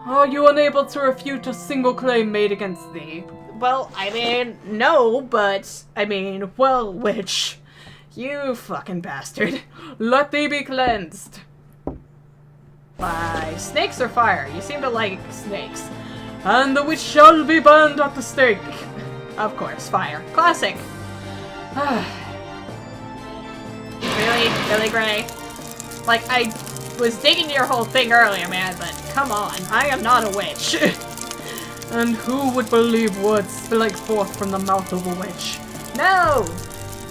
Are you unable to refute a single claim made against thee? Well, I mean, no, but, I mean, well, witch. You fucking bastard. Let thee be cleansed. By snakes or fire? You seem to like snakes. And the witch shall be burned at the stake. Of course, fire. Classic. Really, Gray? Like, I was digging your whole thing earlier, man, but come on. I am not a witch. And who would believe words spilling forth from the mouth of a witch? No!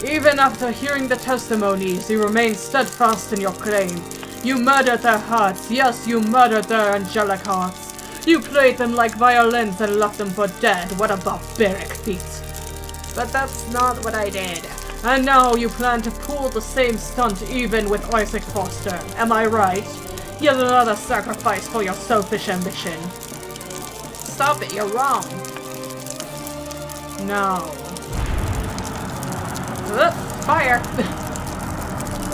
Even after hearing the testimonies, you remain steadfast in your claim. You murdered their hearts. Yes, you murdered their angelic hearts. You played them like violins and left them for dead. What a barbaric feat. But that's not what I did. And now you plan to pull the same stunt even with Isaac Foster. Am I right? Yet another sacrifice for your selfish ambition. Stop it, you're wrong. Now. Fire.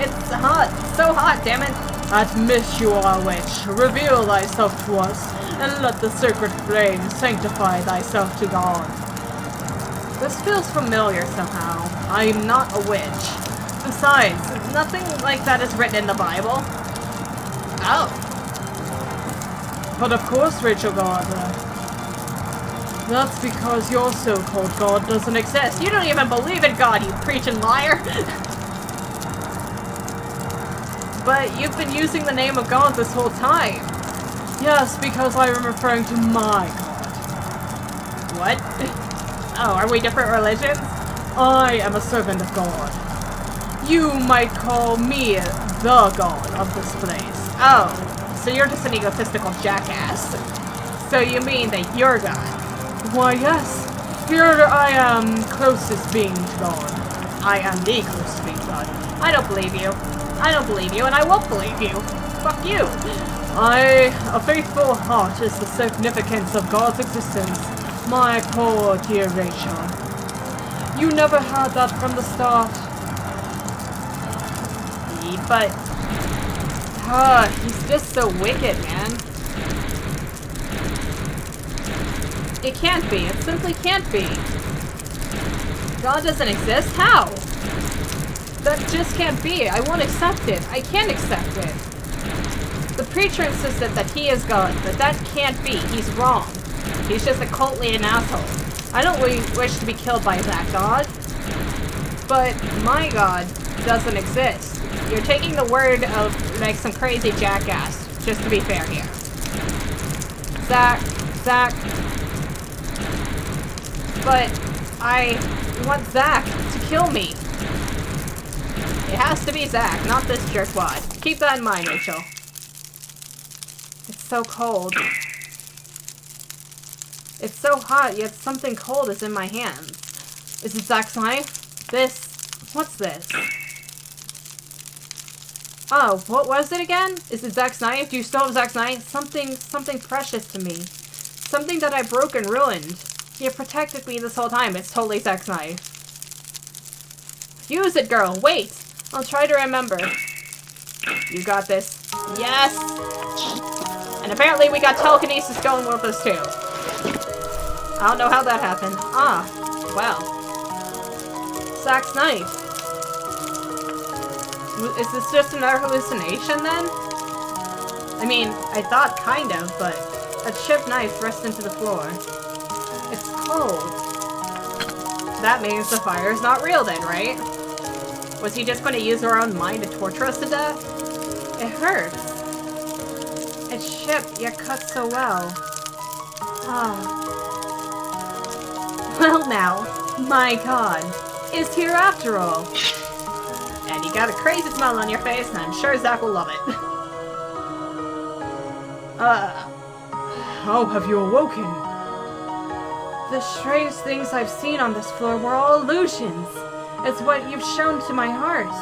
It's hot. So hot, damn it. Admit you are a witch. Reveal thyself to us, and let the sacred flame sanctify thyself to God. This feels familiar somehow. I am not a witch. Besides, nothing like that is written in the Bible. Oh. But of course, Rachel Gardner. That's because your so-called God doesn't exist. You don't even believe in God, you preaching liar! But you've been using the name of God this whole time. Yes, because I am referring to my God. What? Oh, are we different religions? I am a servant of God. You might call me the God of this place. Oh, so you're just an egotistical jackass. So you mean that you're God? Why, yes. Here I am, closest being to God. I am the closest being to God. I don't believe you. I don't believe you, and I won't believe you. Fuck you. A faithful heart is the significance of God's existence. My poor dear Rachel. You never had that from the start. But... he's just so wicked, man. It can't be. It simply can't be. God doesn't exist? How? That just can't be. I won't accept it. I can't accept it. The preacher insisted that he is God, but that can't be. He's wrong. He's just a cult-leading asshole. I don't really wish to be killed by that God. But my God doesn't exist. You're taking the word of, like, some crazy jackass, just to be fair here. Zach. But I want Zach to kill me. It has to be Zach, not this jerkwad. Keep that in mind, Rachel. It's so cold. It's so hot, yet something cold is in my hands. Is it Zach's knife? What's this? Oh, what was it again? Is it Zach's knife? Do you still have Zach's knife? Something precious to me. Something that I broke and ruined. You protected me this whole time. It's totally Zach's knife. Use it, girl. Wait. I'll try to remember. You got this. Yes! And apparently we got telekinesis going with us too. I don't know how that happened. Ah, well. Zach's knife. Is this just another hallucination then? I mean, I thought kind of, but a chipped knife thrust into the floor. It's cold. That means the fire is not real then, right? Was he just going to use our own mind to torture us to death? It hurts. It's chipped, yet cut so well. Ah. Well now, my God is here after all. And you got a crazy smile on your face, and I'm sure Zach will love it. How have you awoken? The strange things I've seen on this floor were all illusions. It's what you've shown to my heart.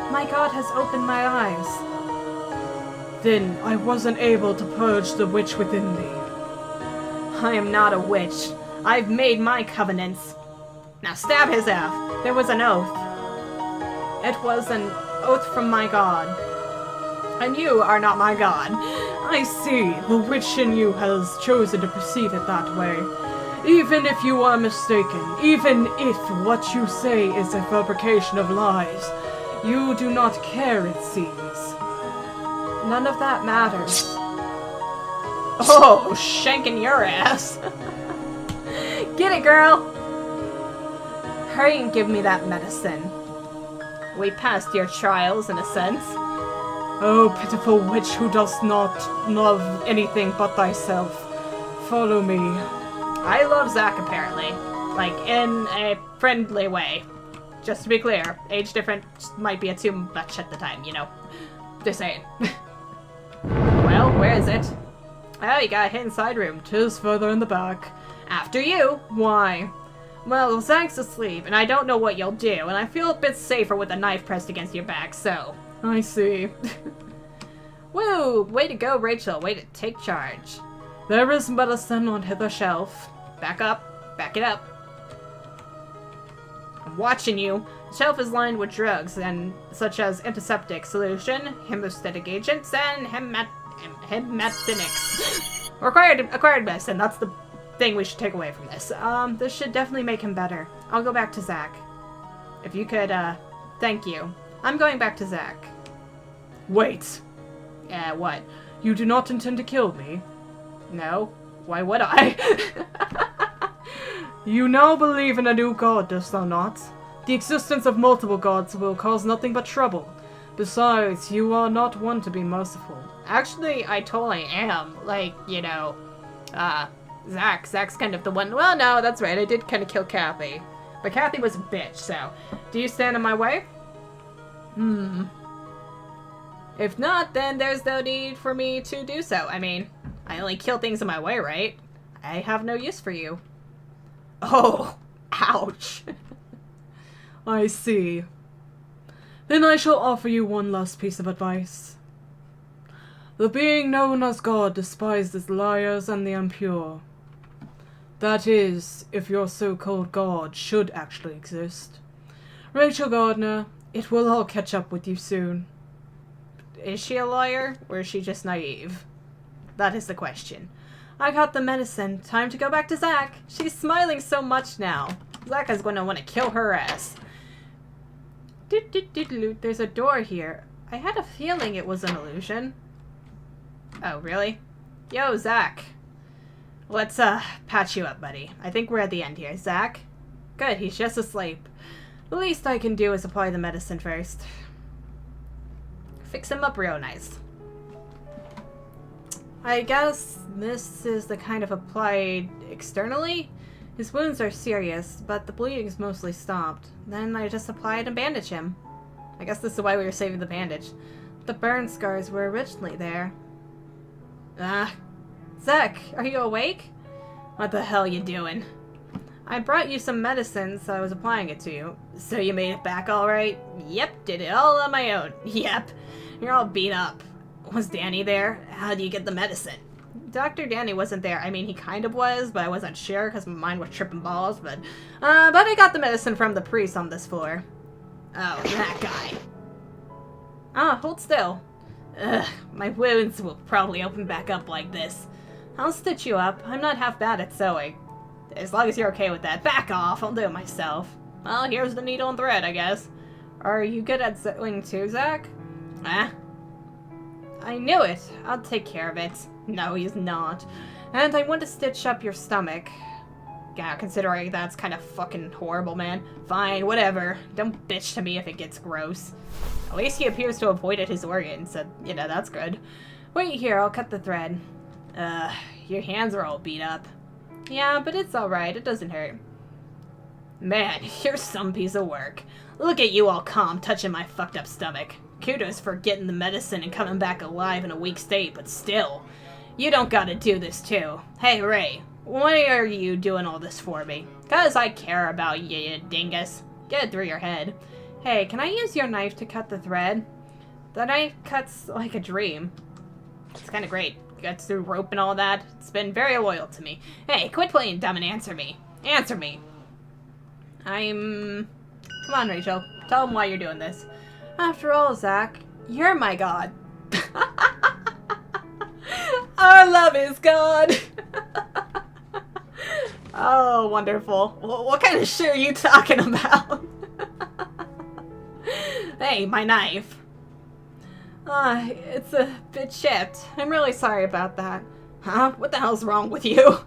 My God has opened my eyes. Then I wasn't able to purge the witch within me. I am not a witch. I've made my covenants. Now stab his ass. There was an oath. It was an oath from my God. And you are not my God. I see. The witch in you has chosen to perceive it that way. Even if you are mistaken, even if what you say is a fabrication of lies, you do not care, it seems. None of that matters. Oh, shanking your ass. Get it, girl. Hurry and give me that medicine. We passed your trials, in a sense. Oh, pitiful witch who does not love anything but thyself. Follow me. I love Zach, apparently. Like, in a friendly way. Just to be clear, age difference might be a too much at the time, you know. Just saying. Well, where is it? Oh, you got a hidden side room. 'Tis further in the back. After you. Why? Well, Zach's asleep, and I don't know what you'll do, and I feel a bit safer with a knife pressed against your back, so... I see. Woo! Way to go, Rachel. Way to take charge. There is medicine on hither shelf. Back up. Back it up. I'm watching you. The shelf is lined with drugs, and such as antiseptic solution, hemostatic agents, and hemathenics. Acquired medicine. That's the thing we should take away from this. This should definitely make him better. I'll go back to Zach. If you could, thank you. I'm going back to Zach. Wait. What? You do not intend to kill me? No. Why would I? You now believe in a new god, dost thou not? The existence of multiple gods will cause nothing but trouble. Besides, you are not one to be merciful. Actually, I totally am. Like, you know, Zach's kind of the one. Well, no, that's right. I did kind of kill Kathy. But Kathy was a bitch, so. Do you stand in my way? If not, then there's no need for me to do so. I mean, I only kill things in my way, right? I have no use for you. Oh, ouch. I see. Then I shall offer you one last piece of advice. The being known as God despises liars and the impure. That is, if your so-called God should actually exist. Rachel Gardner, it will all catch up with you soon. Is she a liar, or is she just naive? That is the question. I got the medicine. Time to go back to Zach. She's smiling so much now. Zach is going to want to kill her ass. There's a door here. I had a feeling it was an illusion. Oh, really? Yo, Zach. Let's, patch you up, buddy. I think we're at the end here. Zach? Good, he's just asleep. The least I can do is apply the medicine first. Fix him up real nice. I guess this is the kind of applied externally. His wounds are serious, but the bleeding's mostly stopped. Then I just apply it and bandage him. I guess this is why we were saving the bandage. The burn scars were originally there. Zach, are you awake? What the hell you doing? I brought you some medicine, so I was applying it to you. So you made it back alright? Yep, did it all on my own. Yep. You're all beat up. Was Danny there? How do you get the medicine? Dr. Danny wasn't there. I mean, he kind of was, but I wasn't sure because my mind was tripping balls. But I got the medicine from the priest on this floor. Oh, that guy. Hold still. Ugh, my wounds will probably open back up like this. I'll stitch you up. I'm not half bad at sewing. As long as you're okay with that. Back off. I'll do it myself. Well, here's the needle and thread, I guess. Are you good at sewing too, Zach? I knew it. I'll take care of it. No, he's not. And I want to stitch up your stomach. Yeah, considering that's kind of fucking horrible, man. Fine, whatever. Don't bitch to me if it gets gross. At least he appears to have avoided his organs, so, you know, that's good. Wait here, I'll cut the thread. Your hands are all beat up. Yeah, but it's alright. It doesn't hurt. Man, you're some piece of work. Look at you all calm, touching my fucked up stomach. Kudos for getting the medicine and coming back alive in a weak state, but still. You don't gotta do this too. Hey, Ray, why are you doing all this for me? 'Cause I care about you, you dingus. Get it through your head. Hey, can I use your knife to cut the thread? The knife cuts like a dream. It's kinda great. Gets through rope and all that. It's been very loyal to me. Hey, quit playing dumb and answer me. Answer me. Come on, Rachel. Tell him why you're doing this. After all, Zach, you're my god. Our love is God. Oh, wonderful. What kind of shit are you talking about? Hey, my knife. It's a bit chipped. I'm really sorry about that. Huh? What the hell's wrong with you?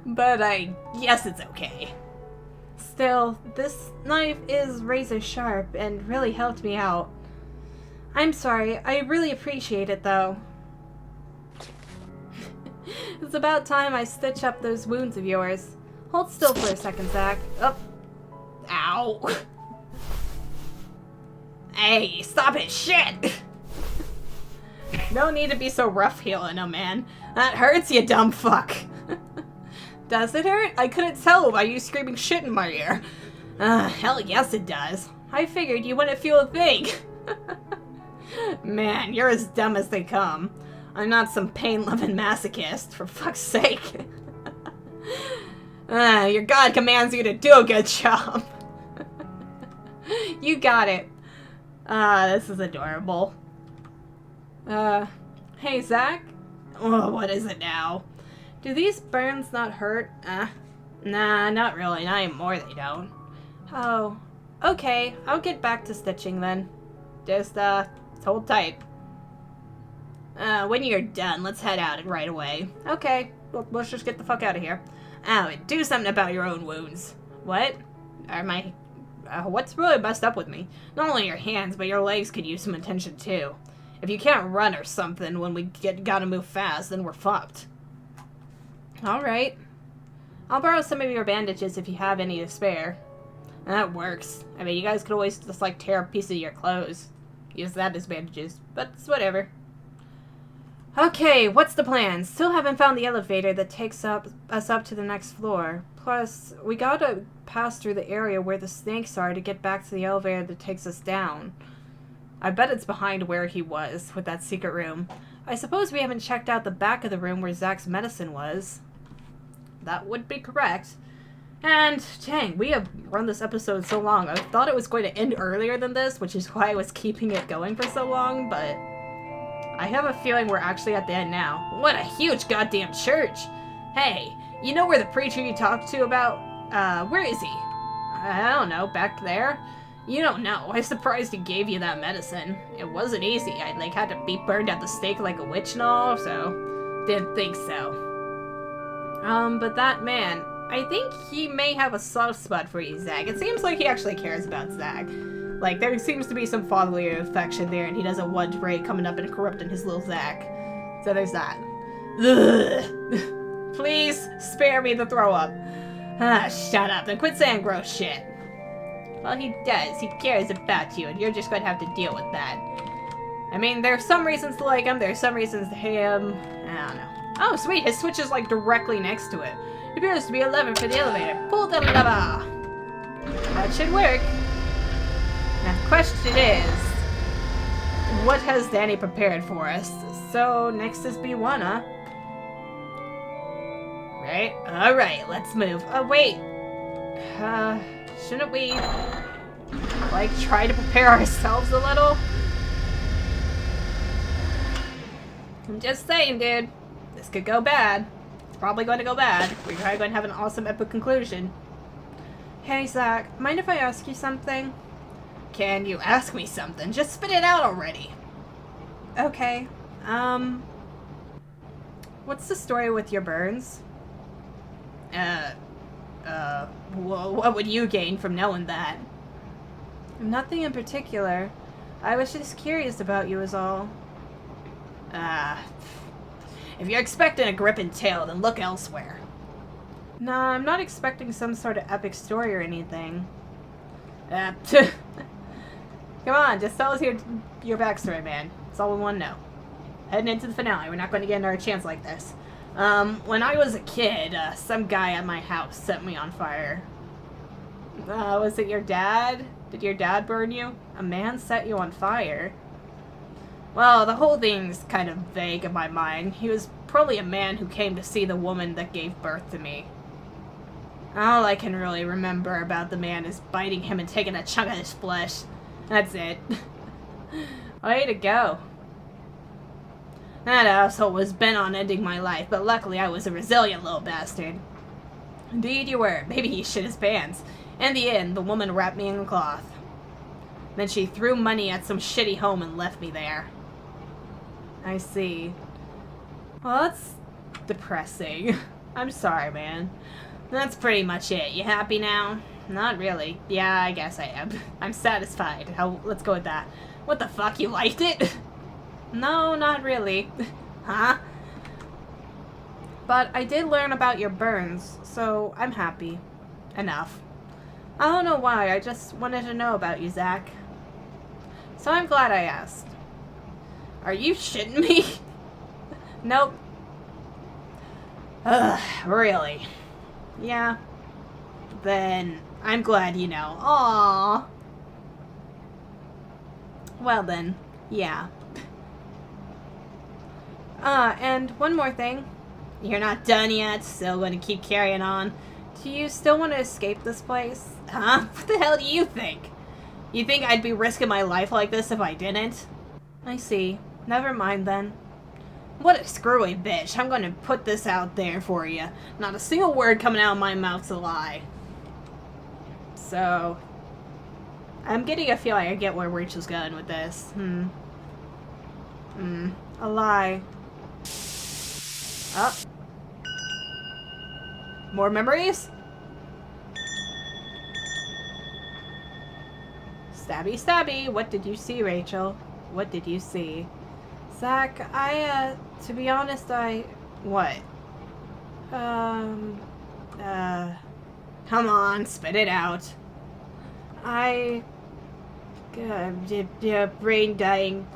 But I guess it's okay. Still, this knife is razor sharp and really helped me out. I'm sorry. I really appreciate it, though. It's about time I stitch up those wounds of yours. Hold still for a second, Zach. Oh. Ow. Hey, stop it, shit! No need to be so rough healing him, man. That hurts, you dumb fuck. Does it hurt? I couldn't tell by you screaming shit in my ear. Hell yes it does. I figured you wouldn't feel a thing. Man, you're as dumb as they come. I'm not some pain-loving masochist, for fuck's sake. Your god commands you to do a good job. You got it. This is adorable. Hey, Zach? Oh, what is it now? Do these burns not hurt? Nah, not really. Not anymore, they don't. Oh. Okay, I'll get back to stitching then. Just, hold tight. When you're done, let's head out right away. Okay. Well, let's just get the fuck out of here. Oh, and do something about your own wounds. What? What's really messed up with me? Not only your hands, but your legs could use some attention too. If you can't run or something when we gotta move fast, then we're fucked. Alright. I'll borrow some of your bandages if you have any to spare. That works. I mean, you guys could always just, like, tear a piece of your clothes. Use that as bandages, but it's whatever. Okay, what's the plan? Still haven't found the elevator that takes us up to the next floor. Plus, we gotta pass through the area where the snakes are to get back to the elevator that takes us down. I bet it's behind where he was, with that secret room. I suppose we haven't checked out the back of the room where Zach's medicine was. That would be correct. And, dang, we have run this episode so long. I thought it was going to end earlier than this, which is why I was keeping it going for so long, but I have a feeling we're actually at the end now. What a huge goddamn church! Hey, you know where the preacher you talked to about, where is he? I don't know, back there? You don't know. I'm surprised he gave you that medicine. It wasn't easy. I, had to be burned at the stake like a witch and all, so didn't think so. But that man, I think he may have a soft spot for you, Zach. It seems like he actually cares about Zach. Like, there seems to be some fatherly affection there, and he doesn't want Ray coming up and corrupting his little Zach. So there's that. Ugh. Please spare me the throw up. Shut up and quit saying gross shit. Well, he does. He cares about you, and you're just going to have to deal with that. I mean, there's some reasons to like him, there's some reasons to hate him. I don't know. Oh, sweet, his switch is, like, directly next to it. It appears to be a lever for the elevator. Pull the lever! That should work. Now, the question is, what has Danny prepared for us? So, next is B1, huh? Right? Alright, let's move. Oh, wait. Shouldn't we, like, try to prepare ourselves a little? I'm just saying, dude. This could go bad. It's probably going to go bad. We're probably going to have an awesome epic conclusion. Hey, Zach, mind if I ask you something? Can you ask me something? Just spit it out already. Okay. What's the story with your burns? What would you gain from knowing that? Nothing in particular. I was just curious about you is all. If you're expecting a gripping tale, then look elsewhere. Nah, I'm not expecting some sort of epic story or anything. Come on, just tell us your backstory, man. That's all we want to know. Heading into the finale, we're not going to get another chance like this. When I was a kid, some guy at my house set me on fire. Was it your dad? Did your dad burn you? A man set you on fire? Well, the whole thing's kind of vague in my mind. He was probably a man who came to see the woman that gave birth to me. All I can really remember about the man is biting him and taking a chunk of his flesh. That's it. Way to go. That asshole was bent on ending my life, but luckily I was a resilient little bastard. Indeed you were. Maybe he shit his pants. In the end, the woman wrapped me in a cloth. Then she threw money at some shitty home and left me there. I see. Well, that's depressing. I'm sorry, man. That's pretty much it. You happy now? Not really. Yeah, I guess I am. I'm satisfied. Let's go with that. What the fuck, you liked it? No, not really. Huh? But I did learn about your burns, so I'm happy. Enough. I don't know why, I just wanted to know about you, Zach. So I'm glad I asked. Are you shitting me? Nope. Ugh, really? Yeah. Then I'm glad you know. Aww. Well then, yeah. And one more thing. You're not done yet, still gonna keep carrying on. Do you still want to escape this place? Huh? What the hell do you think? You think I'd be risking my life like this if I didn't? I see. Never mind then. What a screwy bitch. I'm gonna put this out there for you. Not a single word coming out of my mouth's a lie. So, I'm getting a feeling I get where Rachel's going with this. A lie. Oh. More memories? Stabby, stabby. What did you see, Rachel? What did you see? Zach, to be honest, What? Come on, spit it out. brain dying.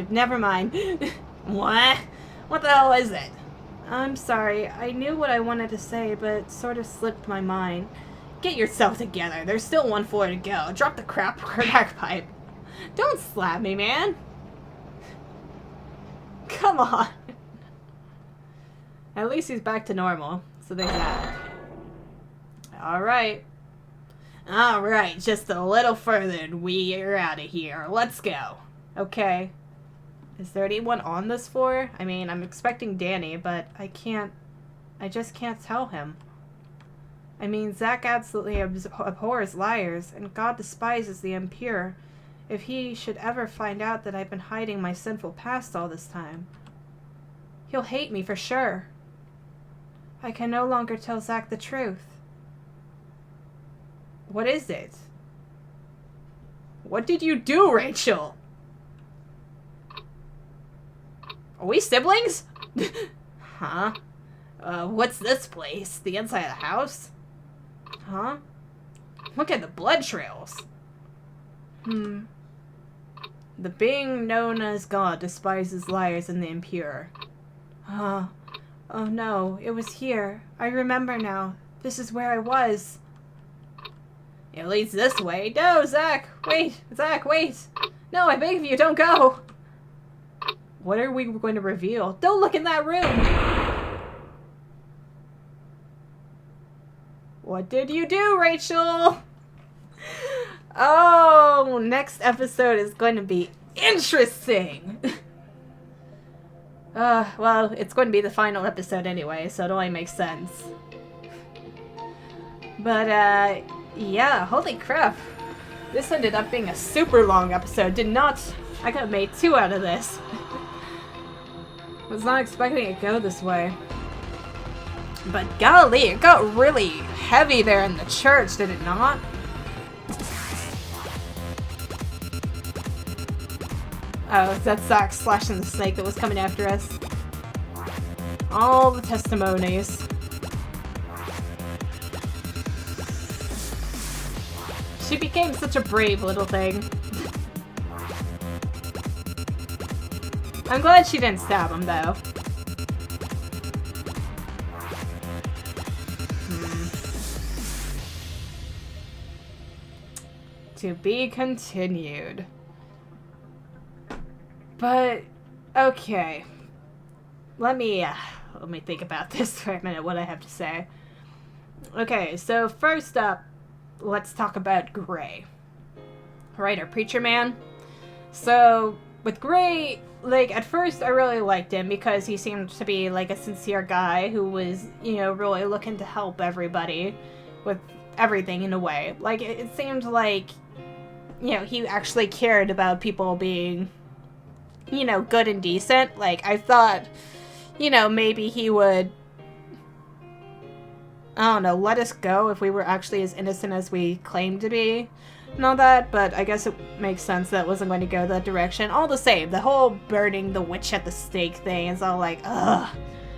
Never mind. What? What the hell is it? I'm sorry. I knew what I wanted to say, but it sort of slipped my mind. Get yourself together. There's still one floor to go. Drop the crack pipe. Don't slap me, man. Come on. At least he's back to normal. So there's that. Alright. Alright, just a little further and we are out of here. Let's go. Okay. Is there anyone on this floor? I mean, I'm expecting Danny, but I just can't tell him. I mean, Zach absolutely abhors liars, and God despises the impure. If he should ever find out that I've been hiding my sinful past all this time, he'll hate me for sure. I can no longer tell Zach the truth. What is it? What did you do, Rachel? Are we siblings? Huh? What's this place? The inside of the house? Huh? Look at the blood trails. The being known as God despises liars and the impure. Oh no, it was here. I remember now. This is where I was. It leads this way. No, Zach! Wait! Zach, wait! No, I beg of you, don't go! What are we going to reveal? Don't look in that room! What did you do, Rachel? Oh, next episode is going to be interesting! Well, it's going to be the final episode anyway, so it only makes sense. But, yeah, holy crap. This ended up being a super long episode. I could have made 2 out of this. Was not expecting it to go this way. But golly, it got really heavy there in the church, did it not? Oh, that's Zach slashing the snake that was coming after us. All the testimonies. She became such a brave little thing. I'm glad she didn't stab him, though. To be continued. But, okay. Let me think about this for a minute, what I have to say. Okay, so first up, let's talk about Gray. Right, our preacher man. So, with Gray, like, at first I really liked him because he seemed to be, like, a sincere guy who was, you know, really looking to help everybody with everything in a way. Like, it seemed like, you know, he actually cared about people being, you know, good and decent. Like, I thought, you know, maybe he would, I don't know, let us go if we were actually as innocent as we claimed to be and all that, but I guess it makes sense that it wasn't going to go that direction. All the same, the whole burning the witch at the stake thing is all like, ugh.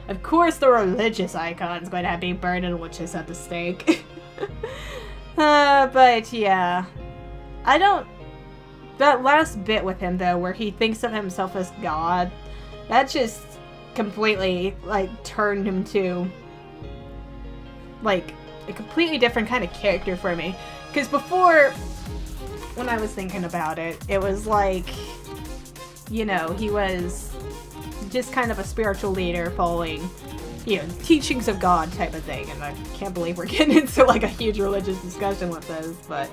Of course the religious icon's going to be burning witches at the stake. But yeah. That last bit with him, though, where he thinks of himself as God, that just completely, like, turned him to, like, a completely different kind of character for me. Because before, when I was thinking about it, it was like, you know, he was just kind of a spiritual leader following, you know, teachings of God type of thing. And I can't believe we're getting into, like, a huge religious discussion with this, but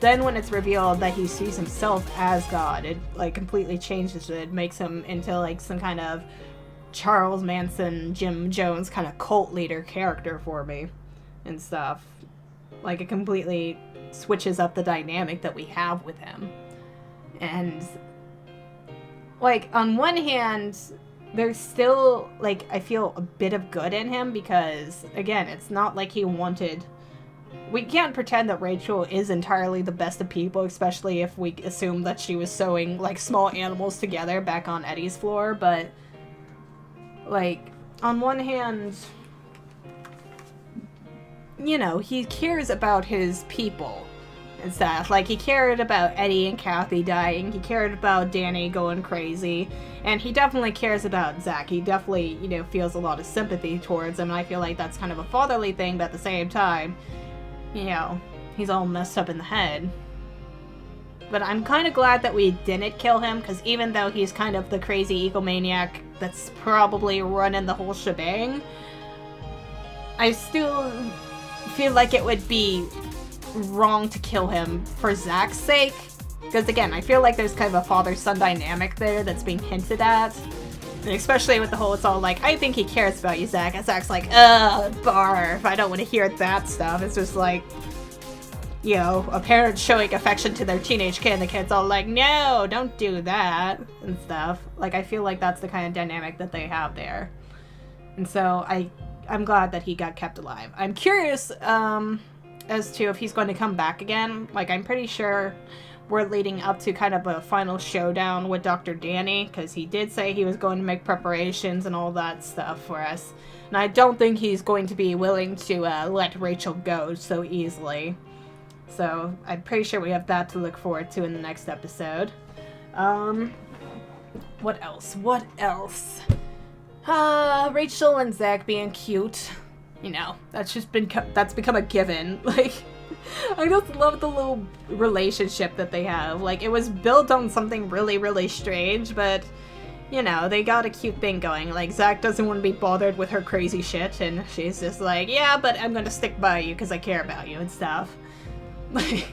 then when it's revealed that he sees himself as God, it, like, completely changes it. It makes him into, like, some kind of Charles Manson, Jim Jones kind of cult leader character for me and stuff. Like, it completely switches up the dynamic that we have with him. And, like, on one hand, there's still, like, I feel a bit of good in him because, again, it's not like he wanted... We can't pretend that Rachel is entirely the best of people, especially if we assume that she was sewing, like, small animals together back on Eddie's floor, but, like, on one hand, you know, he cares about his people and stuff. Like, he cared about Eddie and Kathy dying, he cared about Danny going crazy, and he definitely cares about Zach. He definitely, you know, feels a lot of sympathy towards him, and I feel like that's kind of a fatherly thing, but at the same time, you know, he's all messed up in the head. But I'm kind of glad that we didn't kill him, because even though he's kind of the crazy egomaniac that's probably running the whole shebang, I still feel like it would be wrong to kill him for Zach's sake. Because again, I feel like there's kind of a father-son dynamic there that's being hinted at. And especially with the whole, it's all like, I think he cares about you, Zach. And Zach's like, barf, I don't want to hear that stuff. It's just like, you know, a parent showing affection to their teenage kid, and the kid's all like, no, don't do that, and stuff. Like, I feel like that's the kind of dynamic that they have there. And so, I'm glad that he got kept alive. I'm curious, as to if he's going to come back again. Like, I'm pretty sure we're leading up to kind of a final showdown with Dr. Danny, because he did say he was going to make preparations and all that stuff for us. And I don't think he's going to be willing to let Rachel go so easily. So I'm pretty sure we have that to look forward to in the next episode. What else? What else? Rachel and Zach being cute. You know, that's become a given. Like, I just love the little relationship that they have. Like, it was built on something really, really strange, but, you know, they got a cute thing going. Like, Zach doesn't want to be bothered with her crazy shit, and she's just like, yeah, but I'm gonna stick by you because I care about you and stuff. Like,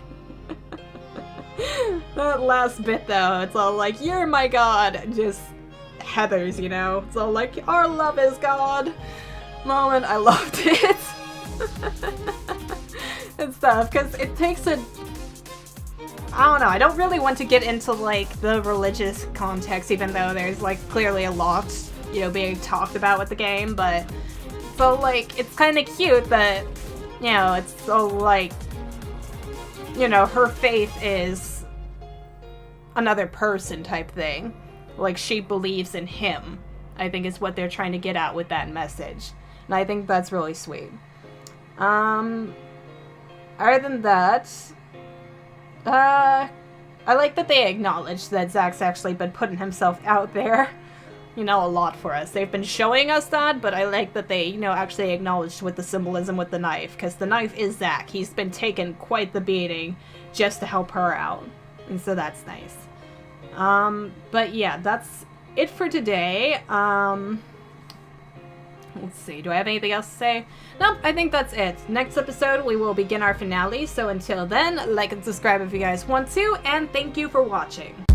that last bit, though, it's all like, you're my god, just Heathers, you know? It's all like, our love is God moment. I loved it. And stuff, because it takes I don't know, I don't really want to get into, like, the religious context, even though there's, like, clearly a lot, you know, being talked about with the game, but, so, like, it's kind of cute that, you know, it's so, like, you know, her faith is another person type thing. Like, she believes in him, I think is what they're trying to get at with that message. And I think that's really sweet. Other than that, I like that they acknowledge that Zach's actually been putting himself out there, you know, a lot for us. They've been showing us that, but I like that they, you know, actually acknowledged with the symbolism with the knife, because the knife is Zach. He's been taking quite the beating just to help her out, and so that's nice. But yeah, that's it for today. let's see. Do I have anything else to say? Nope, I think that's it. Next episode, we will begin our finale. So until then, like and subscribe if you guys want to, and thank you for watching.